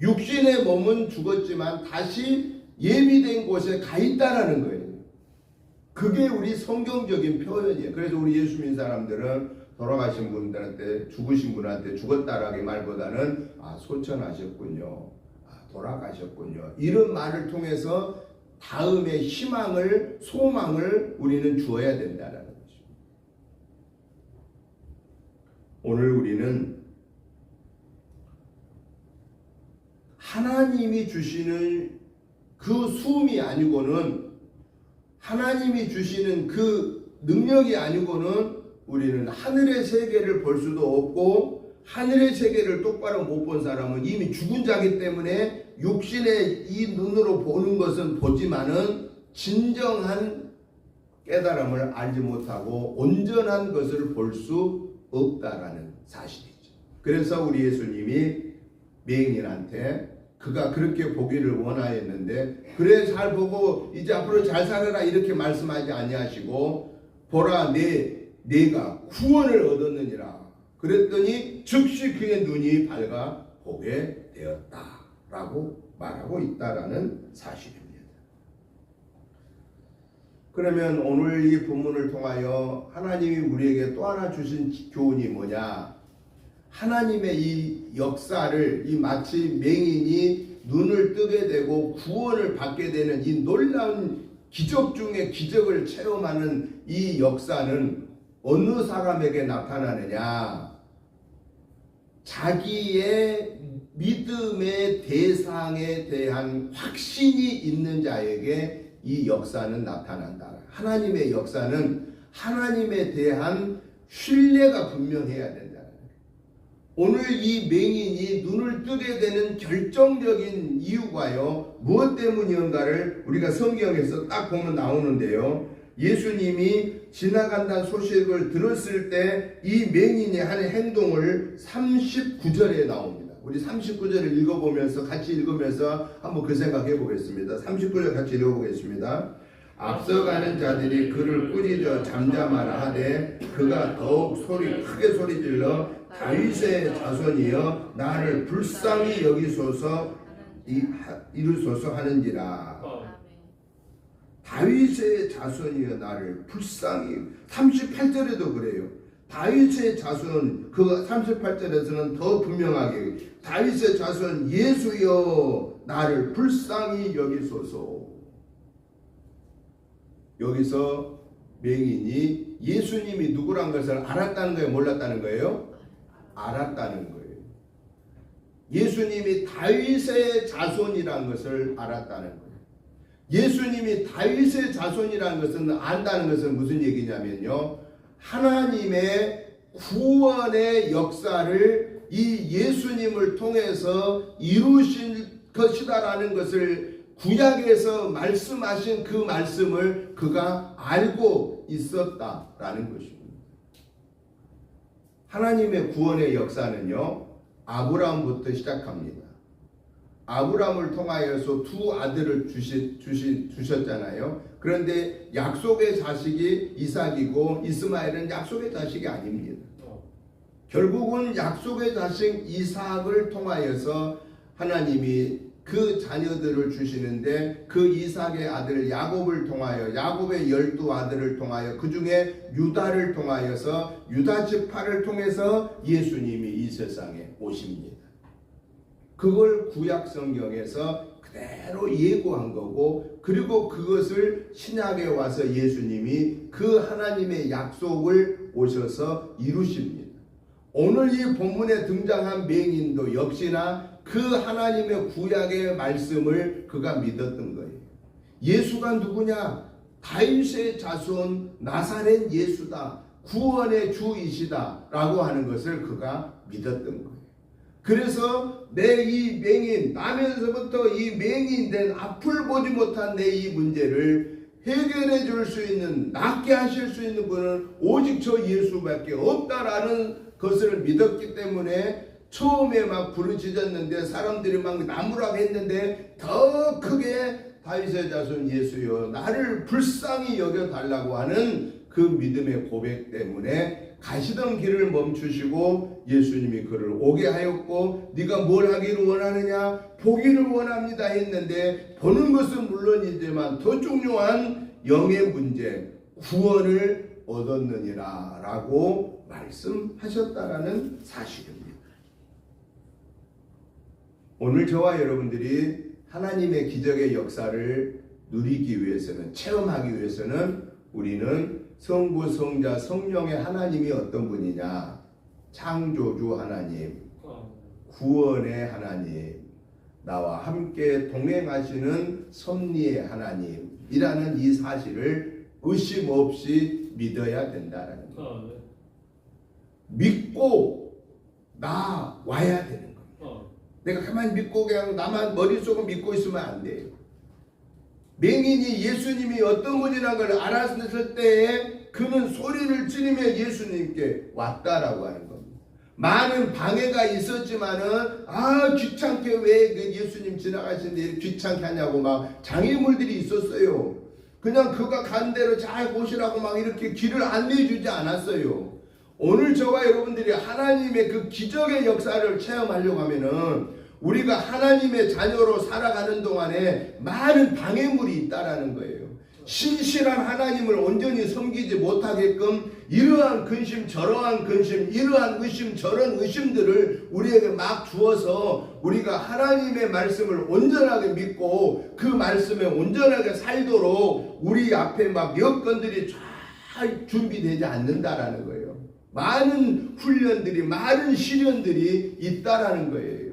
육신의 몸은 죽었지만 다시 예비된 곳에 가 있다라는 거예요. 그게 우리 성경적인 표현이에요. 그래서 우리 예수 믿는 사람들은 돌아가신 분들한테, 죽으신 분한테 죽었다라는 말보다는 소천하셨군요, 돌아가셨군요, 이런 말을 통해서 다음의 희망을, 소망을 우리는 주어야 된다라는 거죠. 오늘 우리는 하나님이 주시는 그 숨이 아니고는, 하나님이 주시는 그 능력이 아니고는 우리는 하늘의 세계를 볼 수도 없고, 하늘의 세계를 똑바로 못 본 사람은 이미 죽은 자기 때문에 육신의 이 눈으로 보는 것은 보지만은 진정한 깨달음을 알지 못하고 온전한 것을 볼 수 없다라는 사실이죠. 그래서 우리 예수님이 맹인한테 그가 그렇게 보기를 원하였는데, 그래 잘 보고 이제 앞으로 잘 살아라 이렇게 말씀하지 아니하시고, 보라 내가 구원을 얻었느니라 그랬더니 즉시 그의 눈이 밝아 보게 되었다라고 말하고 있다라는 사실입니다. 그러면 오늘 이 본문을 통하여 하나님이 우리에게 또 하나 주신 교훈이 뭐냐? 하나님의 이 역사를, 이 마치 맹인이 눈을 뜨게 되고 구원을 받게 되는 이 놀라운 기적 중에 기적을 체험하는 이 역사는 어느 사람에게 나타나느냐? 자기의 믿음의 대상에 대한 확신이 있는 자에게 이 역사는 나타난다. 하나님의 역사는 하나님에 대한 신뢰가 분명해야 된다. 오늘 이 맹인이 눈을 뜨게 되는 결정적인 이유가요, 무엇 때문이었는가를 우리가 성경에서 딱 보면 나오는데요. 예수님이 지나간다는 소식을 들었을 때 이 맹인이 하는 행동을 39절에 나옵니다. 우리 39절을 읽어보면서 같이 읽으면서 한번 그 생각해 보겠습니다. 39절 같이 읽어보겠습니다. 앞서가는 자들이 그를 꾸짖어 잠잠하라 하되 그가 더욱 크게 소리질러 다윗의 자손이여 나를 불쌍히 여기소서 이루소서 하는지라. 다윗의 자손이여 나를 불쌍히. 38절에도 그래요. 다윗의 자손, 그 38절에서는 더 분명하게 다윗의 자손 예수여 나를 불쌍히 여기소서. 여기서 맹인이 예수님이 누구란 것을 알았다는 거예요, 몰랐다는 거예요? 알았다는 거예요. 예수님이 다윗의 자손이란 것을 알았다는 거예요. 예수님이 다윗의 자손이라는 것은 안다는 것은 무슨 얘기냐면요, 하나님의 구원의 역사를 이 예수님을 통해서 이루실 것이다라는 것을 구약에서 말씀하신 그 말씀을 그가 알고 있었다라는 것입니다. 하나님의 구원의 역사는요, 아브라함부터 시작합니다. 아브라함을 통하여서 두 아들을 주셨잖아요. 그런데 약속의 자식이 이삭이고 이스마엘은 약속의 자식이 아닙니다. 결국은 약속의 자식 이삭을 통하여서 하나님이 그 자녀들을 주시는데 그 이삭의 아들 야곱을 통하여 야곱의 12아들을 통하여 그 중에 유다를 통하여서 유다 지파를 통해서 예수님이 이 세상에 오십니다. 그걸 구약 성경에서 그대로 예고한 거고, 그리고 그것을 신약에 와서 예수님이 그 하나님의 약속을 오셔서 이루십니다. 오늘 이 본문에 등장한 맹인도 역시나 그 하나님의 구약의 말씀을 그가 믿었던 거예요. 예수가 누구냐? 다윗의 자손 나사렛 예수다. 구원의 주이시다 라고 하는 것을 그가 믿었던 거예요. 그래서 내 이 맹인, 나면서부터 이 맹인 된 앞을 보지 못한 내 이 문제를 해결해 줄 수 있는, 낫게 하실 수 있는 분은 오직 저 예수밖에 없다라는 것을 믿었기 때문에 처음에 막 부르짖었는데 사람들이 막 나무라고 했는데 더 크게 다윗의 자손 예수여 나를 불쌍히 여겨달라고 하는 그 믿음의 고백 때문에 가시던 길을 멈추시고 예수님이 그를 오게 하였고, 네가 뭘 하기를 원하느냐? 보기를 원합니다 했는데, 보는 것은 물론이지만 더 중요한 영의 문제, 구원을 얻었느니라 라고 말씀하셨다라는 사실입니다. 오늘 저와 여러분들이 하나님의 기적의 역사를 누리기 위해서는, 체험하기 위해서는 우리는 성부, 성자, 성령의 하나님이 어떤 분이냐? 창조주 하나님, 구원의 하나님, 나와 함께 동행하시는 섭리의 하나님이라는 이 사실을 의심 없이 믿어야 된다는 거예요. 믿고 나와야 되는 겁니다. 내가 가만히 믿고 그냥 나만 머릿속으로 믿고 있으면 안 돼요. 맹인이 예수님이 어떤 분이라는 걸 알았을 때에 그는 소리를 지르며 예수님께 왔다라고 하는 겁니다. 많은 방해가 있었지만은 귀찮게 왜 그 예수님 지나가시는데 귀찮게 하냐고 막 장애물들이 있었어요. 그냥 그가 간 대로 잘 보시라고 막 이렇게 길을 안내해주지 않았어요. 오늘 저와 여러분들이 하나님의 그 기적의 역사를 체험하려고 하면은 우리가 하나님의 자녀로 살아가는 동안에 많은 방해물이 있다라는 거예요. 신실한 하나님을 온전히 섬기지 못하게끔 이러한 근심 저러한 근심, 이러한 의심 저런 의심들을 우리에게 막 주어서 우리가 하나님의 말씀을 온전하게 믿고 그 말씀에 온전하게 살도록 우리 앞에 막 여건들이 잘 준비되지 않는다라는 거예요. 많은 훈련들이, 많은 시련들이 있다라는 거예요.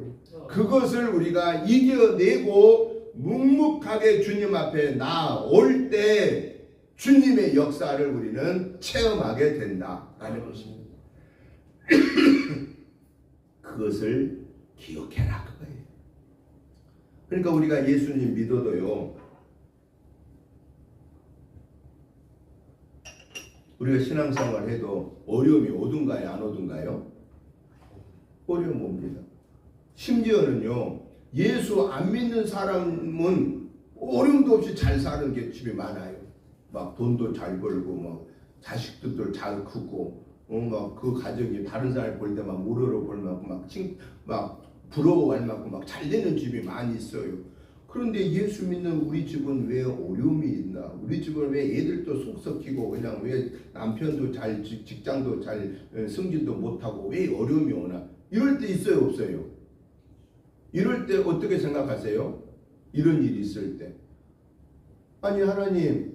그것을 우리가 이겨내고 묵묵하게 주님 앞에 나올 때 주님의 역사를 우리는 체험하게 된다라는 것입니다. 그것을 기억해라 그거예요. 그러니까 우리가 예수님 믿어도요, 우리가 신앙생활 해도 어려움이 오든가요 안 오든가요? 어려움 옵니다. 심지어는요, 예수 안 믿는 사람은 어려움도 없이 잘 사는 게 집에 많아요. 막 돈도 잘 벌고 막 자식들도 잘 크고 막 그 가정이 다른 사람 볼 때 막 우러러 볼 만큼 막 부러워할 만큼 막 잘 되는 집이 많이 있어요. 그런데 예수 믿는 우리 집은 왜 어려움이 있나? 우리 집은 왜 애들도 속 썩히고 그냥 왜 남편도 잘 직장도 잘 승진도 못하고 왜 어려움이 오나? 이럴 때 있어요 없어요? 이럴 때 어떻게 생각하세요? 이런 일이 있을 때 아니 하나님,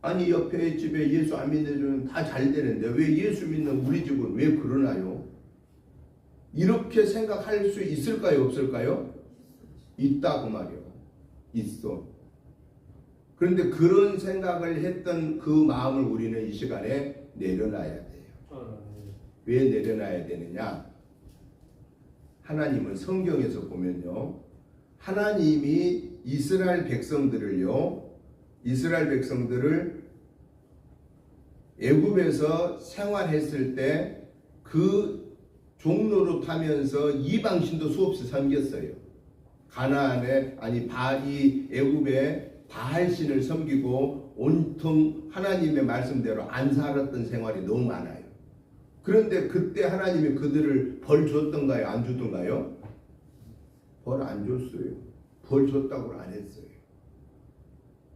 아니 옆에 집에 예수 안 믿는 집은 다 잘 되는데 왜 예수 믿는 우리 집은 왜 그러나요? 이렇게 생각할 수 있을까요 없을까요? 있다고 말이요. 있어. 그런데 그런 생각을 했던 그 마음을 우리는 이 시간에 내려놔야 돼요. 왜 내려놔야 되느냐? 하나님은 성경에서 보면요, 하나님이 이스라엘 백성들을 애굽에서 생활했을 때 그 종로로 타면서 이방신도 수없이 섬겼어요. 가나안에 이 애굽에 바알신을 섬기고 온통 하나님의 말씀대로 안 살았던 생활이 너무 많아요. 그런데 그때 하나님이 그들을 벌 줬던가요? 안 주던가요? 벌 안 줬어요. 벌 줬다고 안 했어요.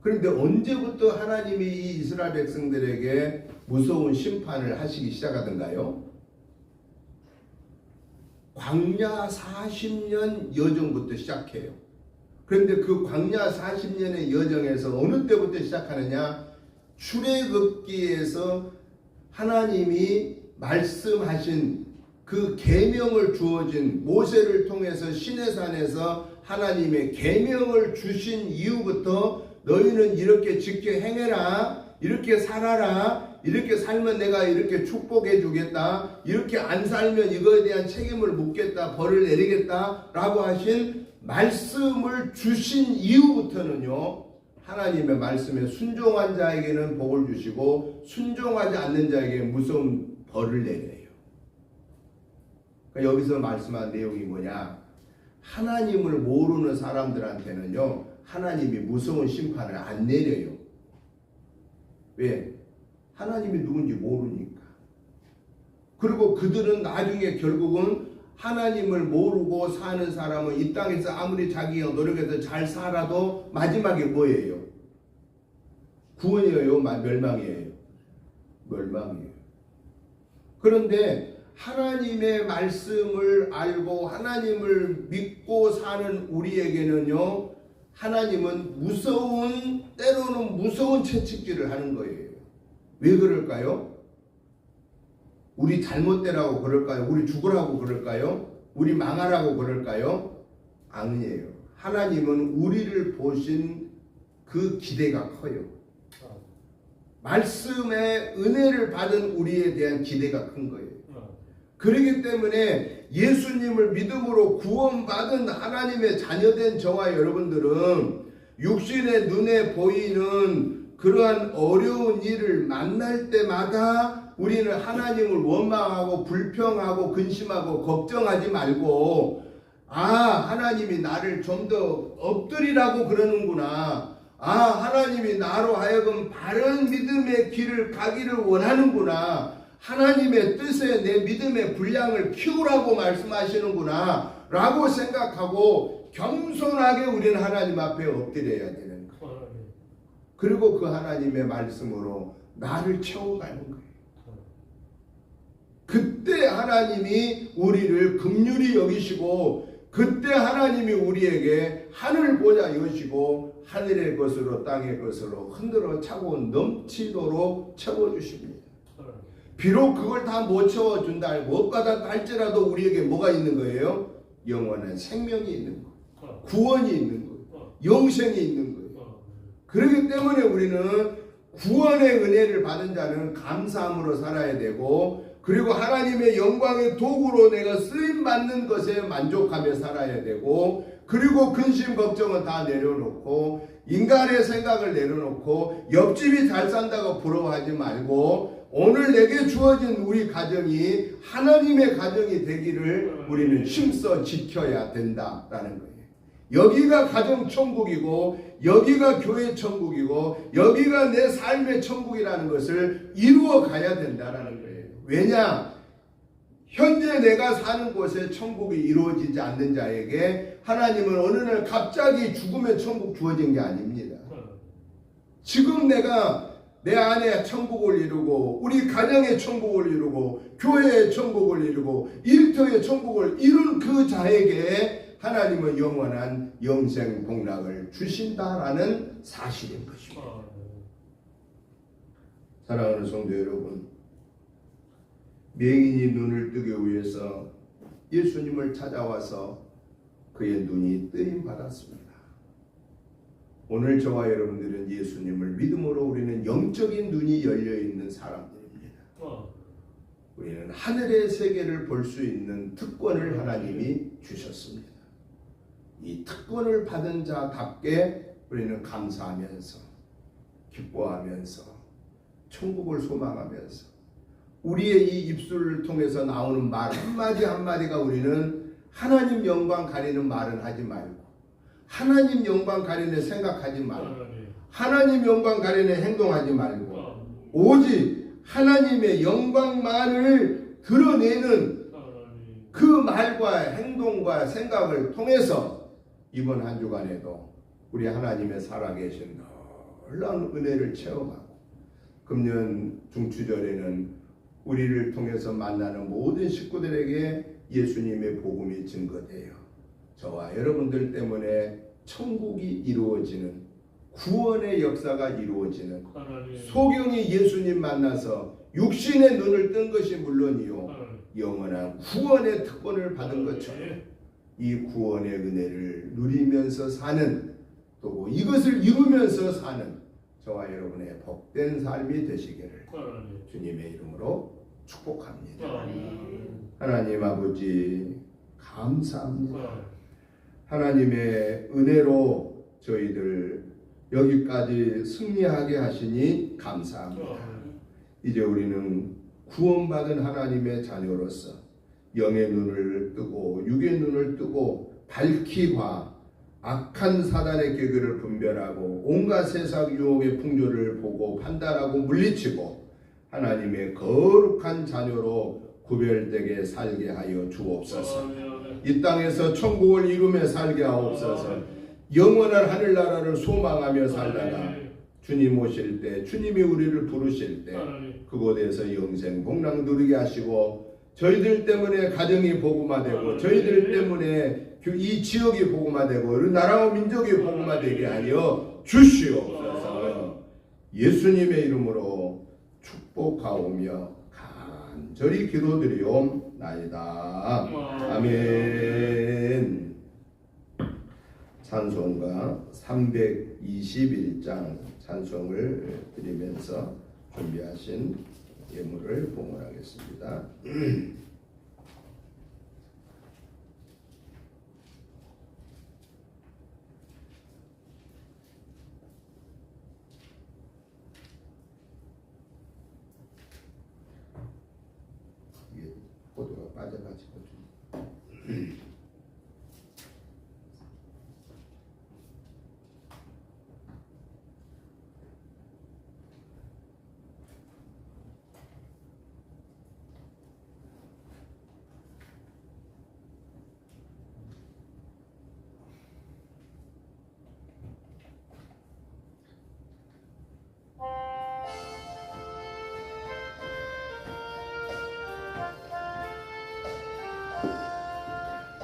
그런데 언제부터 하나님이 이 이스라엘 백성들에게 무서운 심판을 하시기 시작하던가요? 광야 40년 여정부터 시작해요. 그런데 그 광야 40년의 여정에서 어느 때부터 시작하느냐? 출애굽기에서 하나님이 말씀하신 그 계명을 주어진 모세를 통해서 시내산에서 하나님의 계명을 주신 이후부터 너희는 이렇게 지켜 행해라, 이렇게 살아라, 이렇게 살면 내가 이렇게 축복해 주겠다, 이렇게 안 살면 이거에 대한 책임을 묻겠다, 벌을 내리겠다 라고 하신 말씀을 주신 이후부터는요, 하나님의 말씀에 순종한 자에게는 복을 주시고 순종하지 않는 자에게 무서운 벌을 내려요. 그러니까 여기서 말씀한 내용이 뭐냐? 하나님을 모르는 사람들한테는요, 하나님이 무서운 심판을 안 내려요. 왜? 하나님이 누군지 모르니까. 그리고 그들은 나중에 결국은 하나님을 모르고 사는 사람은 이 땅에서 아무리 자기가 노력해서 잘 살아도 마지막에 뭐예요? 구원이에요? 멸망이에요? 멸망이에요. 그런데 하나님의 말씀을 알고 하나님을 믿고 사는 우리에게는요, 하나님은 때로는 무서운 채찍질을 하는 거예요. 왜 그럴까요? 우리 잘못되라고 그럴까요? 우리 죽으라고 그럴까요? 우리 망하라고 그럴까요? 아니에요. 하나님은 우리를 보신 그 기대가 커요. 말씀의 은혜를 받은 우리에 대한 기대가 큰 거예요. 그렇기 때문에 예수님을 믿음으로 구원받은 하나님의 자녀된 저와 여러분들은 육신의 눈에 보이는 그러한 어려운 일을 만날 때마다 우리는 하나님을 원망하고 불평하고 근심하고 걱정하지 말고, 하나님이 나를 좀 더 엎드리라고 그러는구나, 하나님이 나로 하여금 바른 믿음의 길을 가기를 원하는구나, 하나님의 뜻에 내 믿음의 분량을 키우라고 말씀하시는구나 라고 생각하고 겸손하게 우리는 하나님 앞에 엎드려야 되는 거예요. 그리고 그 하나님의 말씀으로 나를 채워가는 거예요. 그때 하나님이 우리를 긍휼히 여기시고, 그때 하나님이 우리에게 하늘 보좌 여시고 하늘의 것으로 땅의 것으로 흔들어 차고 넘치도록 채워주십니다. 비록 그걸 다 못 채워준다, 못 받았다 할지라도 우리에게 뭐가 있는 거예요? 영원한 생명이 있는 거, 구원이 있는 거, 영생이 있는 거예요. 그렇기 때문에 우리는 구원의 은혜를 받은 자는 감사함으로 살아야 되고, 그리고 하나님의 영광의 도구로 내가 쓰임 받는 것에 만족하며 살아야 되고, 그리고 근심 걱정은 다 내려놓고 인간의 생각을 내려놓고 옆집이 잘 산다고 부러워하지 말고 오늘 내게 주어진 우리 가정이 하나님의 가정이 되기를 우리는 힘써 지켜야 된다라는 거예요. 여기가 가정 천국이고 여기가 교회 천국이고 여기가 내 삶의 천국이라는 것을 이루어 가야 된다라는 거예요. 왜냐? 현재 내가 사는 곳에 천국이 이루어지지 않는 자에게 하나님은 어느 날 갑자기 죽으면 천국 주어진 게 아닙니다. 지금 내가 내 안에 천국을 이루고 우리 가정의 천국을 이루고 교회의 천국을 이루고 일터의 천국을 이룬 그 자에게 하나님은 영원한 영생 복락을 주신다라는 사실인 것입니다. 사랑하는 성도 여러분, 맹인이 눈을 뜨기 위해서 예수님을 찾아와서 그의 눈이 뜨임 받았습니다. 오늘 저와 여러분들은 예수님을 믿음으로 우리는 영적인 눈이 열려있는 사람들입니다. 우리는 하늘의 세계를 볼 수 있는 특권을 하나님이 주셨습니다. 이 특권을 받은 자답게 우리는 감사하면서 기뻐하면서 천국을 소망하면서 우리의 이 입술을 통해서 나오는 말 한마디 한마디가 우리는 하나님 영광 가리는 말은 하지 말고 하나님 영광 가리는 생각하지 말고 하나님 영광 가리는 행동하지 말고 오직 하나님의 영광만을 드러내는 그 말과 행동과 생각을 통해서 이번 한 주간에도 우리 하나님의 살아계신 놀라운 은혜를 체험하고 금년 중추절에는 우리를 통해서 만나는 모든 식구들에게 예수님의 복음이 증거되어 저와 여러분들 때문에 천국이 이루어지는 구원의 역사가 이루어지는 소경이 예수님 만나서 육신의 눈을 뜬 것이 물론이요 영원한 구원의 특권을 받은 것처럼 이 구원의 은혜를 누리면서 사는 또 이것을 이루면서 사는 저와 여러분의 복된 삶이 되시기를 주님의 이름으로 축복합니다. 하나님 아버지 감사합니다. 하나님의 은혜로 저희들 여기까지 승리하게 하시니 감사합니다. 이제 우리는 구원받은 하나님의 자녀로서 영의 눈을 뜨고 육의 눈을 뜨고 밝히 봐 악한 사단의 계교를 분별하고 온갖 세상 유혹의 풍조를 보고 판단하고 물리치고 하나님의 거룩한 자녀로 구별되게 살게 하여 주옵소서. 이 땅에서 천국을 이루며 살게 하옵소서. 영원한 하늘나라를 소망하며 살다가 주님 오실 때 주님이 우리를 부르실 때 그곳에서 영생 복락 누리게 하시고 저희들 때문에 가정이 복음화되고 저희들 때문에 이 지역이 복음화되고 나라와 민족이 복음화되게 하여 주시옵소서. 예수님의 이름으로 축복하오며 간절히 기도드리옵나이다. 아멘. 찬송가 321장 찬송을 드리면서 준비하신 예물을 봉헌하겠습니다. 이게 코드가 빠져가지고 좀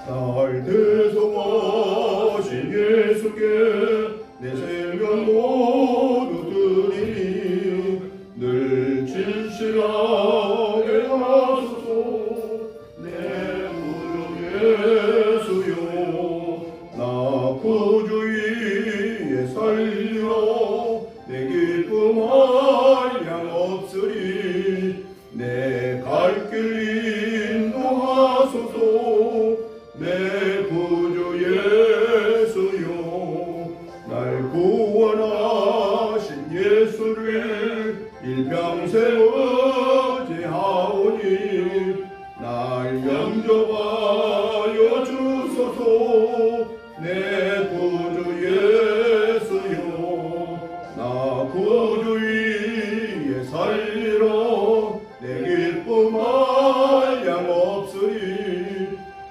날 대성하신 예수께 내 생명 모두 드리니 늘 진실하게 하소서. 내 무릎 예수여 나 구주 위에 살리라. 내 기쁨 한량 없으리 내 갈 길 주를 일평생 의지하오니 날 영접하여 주소서. 내 구주 예수여, 나 구주 위에 살리러 내 기쁨 한량없으리.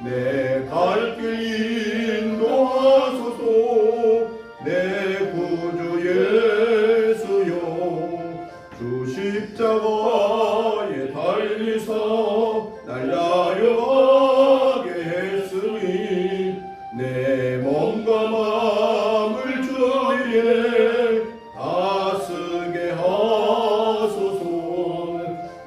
내 갈 길 인도하소서. 내 구주 예수여, 주 십자가에 달리사 날 나여가게 했으니 내 몸과 마음을 주위에 다스게 하소서.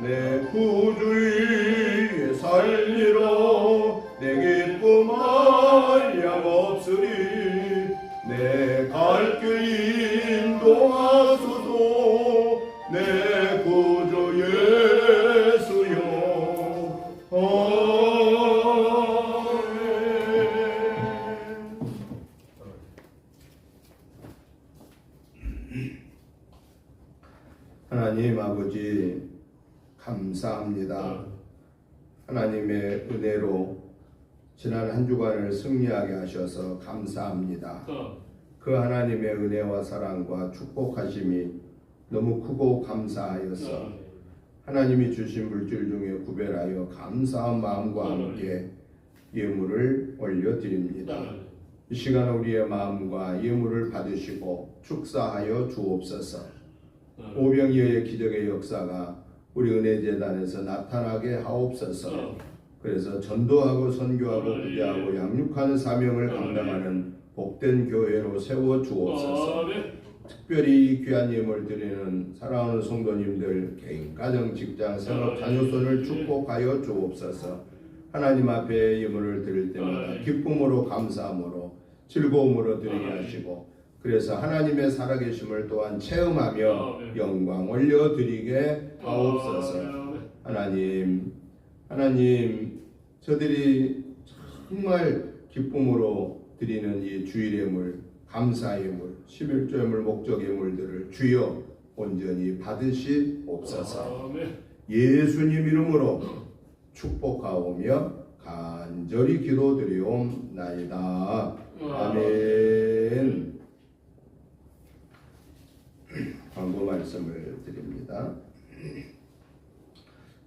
내 구주 위에 살리러 내 기쁨 한량없으리. 내 갈 길 인도하소서. 내 구주 예수여. 하나님 아버지 감사합니다. 하나님의 은혜로 지난 한 주간을 승리하게 하셔서 감사합니다. 그 하나님의 은혜와 사랑과 축복하심이 너무 크고 감사하여서 하나님이 주신 물질 중에 구별하여 감사한 마음과 함께 예물을 올려드립니다. 이 시간 우리의 마음과 예물을 받으시고 축사하여 주옵소서. 오병이어의 기적의 역사가 우리 은혜재단에서 나타나게 하옵소서. 그래서 전도하고 선교하고 구제하고 양육하는 사명을 감당하는 복된 교회로 세워 주옵소서. 특별히 귀한 예물 드리는 사랑하는 성도님들 개인, 가정, 직장, 생업, 자녀손을 축복하여 주옵소서. 하나님 앞에 예물을 드릴 때마다 기쁨으로 감사함으로 즐거움으로 드리게 하시고 그래서 하나님의 살아계심을 또한 체험하며 영광 올려드리게 하옵소서. 하나님 저들이 정말 기쁨으로 드리는 이 주일 예물, 감사 예물, 11조 예물, 목적 예물들을 주여 온전히 받으시옵소서. 예수님 이름으로 축복하오며 간절히 기도드리옵나이다. 아멘. 광고 말씀을 드립니다.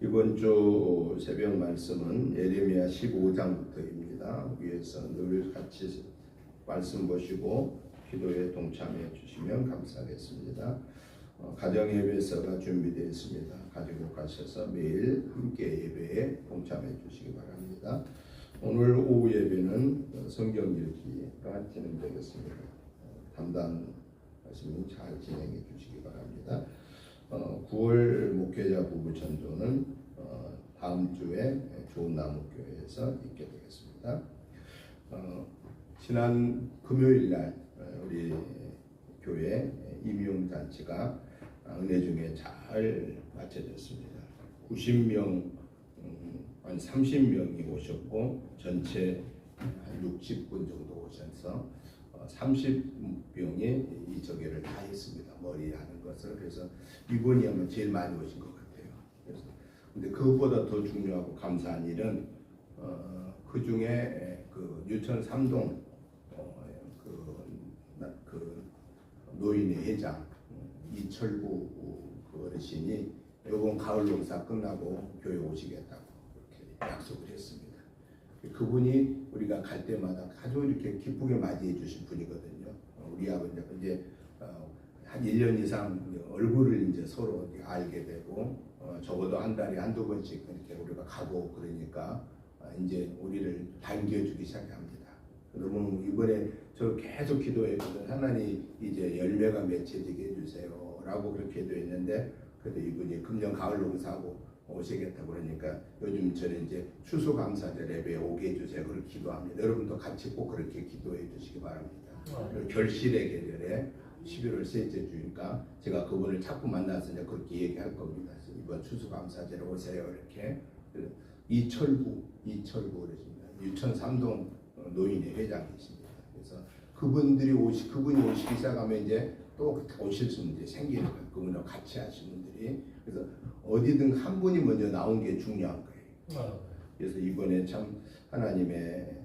이번 주 새벽 말씀은 예레미야 15장부터입니다. 위에서 늘 같이 말씀 보시고 기도에 동참해 주시면 감사하겠습니다. 가정 예배서가 준비되어 있습니다. 가지고 가셔서 매일 함께 예배에 동참해 주시기 바랍니다. 오늘 오후 예배는 성경 읽기가 진행되겠습니다. 담당하시면 잘 진행해 주시기 바랍니다. 9월 목회자 부부 전도는 다음 주에 좋은 나무교회에서 있게 되겠습니다. 지난 금요일 날 우리 교회 임용잔치가 은혜 중에 잘 마쳐졌습니다. 90명, 한 30명이 오셨고 전체 한 60분 정도 오셔서 30명이 이 저기를 다 했습니다. 머리 하는 것을. 그래서 이분이 아마 제일 많이 오신 것 같아요. 그래서 근데 그것보다 더 중요하고 감사한 일은 그 중에 그 유천 3동 그 노인의 회장 이철구 그 어르신이 이번 가을 농사 끝나고 교회 오시겠다고 이렇게 약속을 했습니다. 그분이 우리가 갈 때마다 아주 이렇게 기쁘게 맞이해 주신 분이거든요. 우리하고 이제 한 1년 이상 얼굴을 이제 서로 알게 되고 적어도 한 달에 한두 번씩 이렇게 우리가 가고 그러니까 이제 우리를 반겨주기 시작합니다. 너무 이번에 저 계속 기도했거든. 하나님 이제 열매가 맺혀지게 해주세요라고 그렇게 기도했는데 그래도 이분이 금년 가을 농사하고 오시겠다 그러니까 요즘 저는 이제 추수감사절 예배에 오게 해주세요. 그렇게 기도합니다. 여러분도 같이 꼭 그렇게 기도해 주시기 바랍니다. 결실의 계절에 11월 셋째 주니까 제가 그분을 자꾸 만나서 이제 그렇게 얘기할 겁니다. 이번 추수감사절에 오세요 이렇게. 이철구 어르신입니다. 유천 3동 노인의 회장이십니다. 그래서 그분이 오시기 시작하면 이제 또 또 오실수분들이 생기는 거예요. 그분하고 같이 하신 분들이. 그래서 어디든 한 분이 먼저 나온 게 중요한 거예요. 그래서 이번에 참 하나님의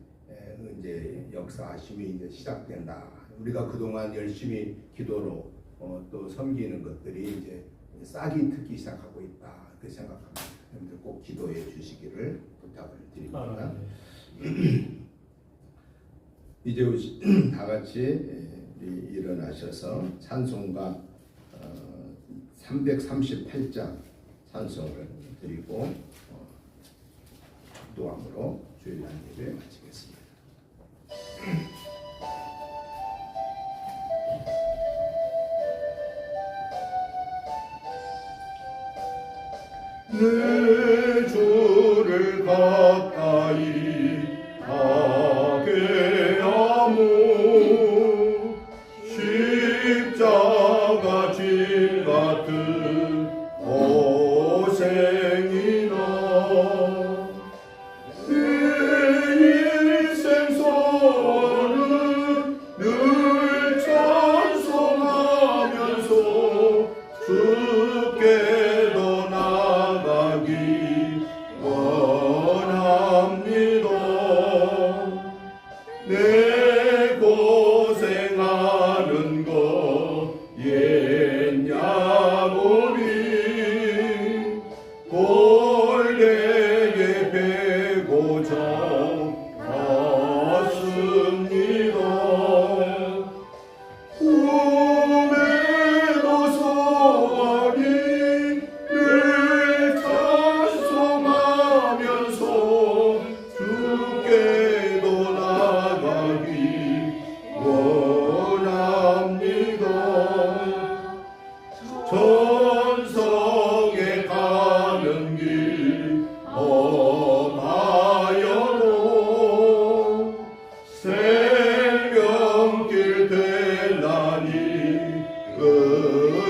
이제 역사하심이 이제 시작된다. 우리가 그동안 열심히 기도로 또 섬기는 것들이 이제 싹이 트기 시작하고 있다. 그 생각합니다. 여러분들 꼭 기도해 주시기를 부탁을 드립니다. 이제 다 같이 일어나셔서 찬송가 338장 찬송을 드리고 기도함으로 주일날 예배 마치겠습니다. 내 주를 가까이 하게 하무 십자가 질 같은 고생이나 내 일생 소원은 늘 찬송하면서 주께도 나가기 원합니다. 내 고생하는 것 옛야물이 골대에 베고자 왔습니다. 꿈에도 소원이 늘 찬송하면서 주께도 나가기 원합니다. 천성에 가는 길 험하여도 생명길 될라니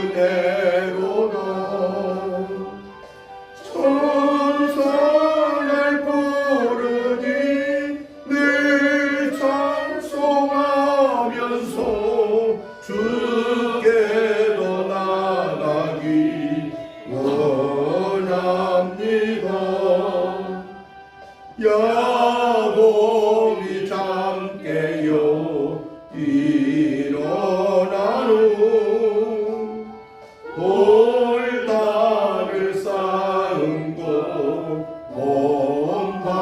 은혜로다. 천상을 부르니 늘 찬송하면서 주께도 나가기 원합니다. 야곱이 잠 깨어 일어나는 돌다를 쌓은 곳 본받아서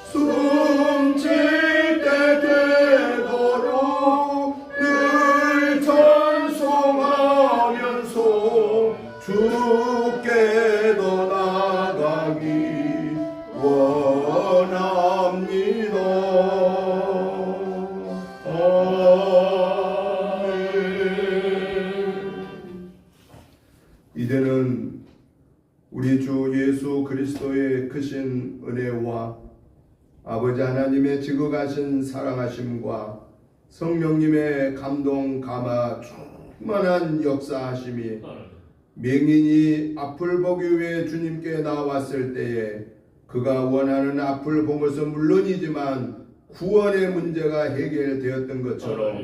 숨질 때 되도록 늘 찬송하면서 주께도 나가기 원합니다. 이제는 우리 주 예수 그리스도의 크신 은혜와 아버지 하나님의 지극하신 사랑하심과 성령님의 감동 감화 충만한 역사하심이 맹인이 앞을 보기 위해 주님께 나왔을 때에 그가 원하는 앞을 본 것은 물론이지만 구원의 문제가 해결되었던 것처럼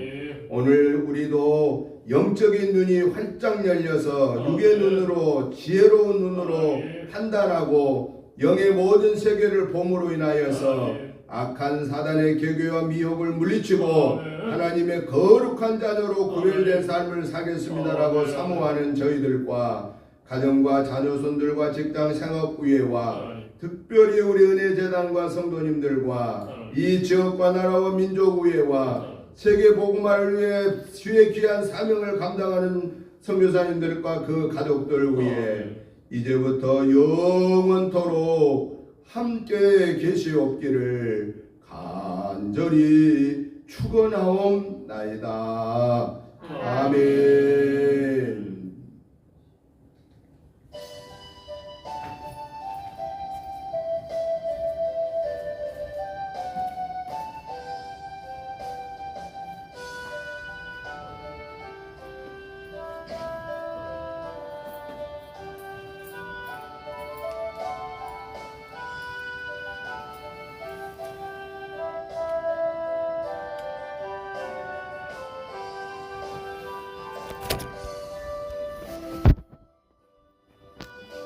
오늘 우리도 영적인 눈이 활짝 열려서 육의 눈으로 지혜로운 눈으로 판단하고 영의 모든 세계를 봄으로 인하여서 악한 사단의 계교와 미혹을 물리치고 하나님의 거룩한 자녀로 구별된 삶을 살겠습니다라고 사모하는 저희들과 가정과 자녀손들과 직장 생업의회와 특별히 우리 은혜재단과 성도님들과 이 지역과 나라와 민족의회와 세계 복음화를 위해 주의 귀한 사명을 감당하는 선교사님들과 그 가족들 위해 이제부터 영원토록 함께 계시옵기를 간절히 축원하옵나이다. 아멘.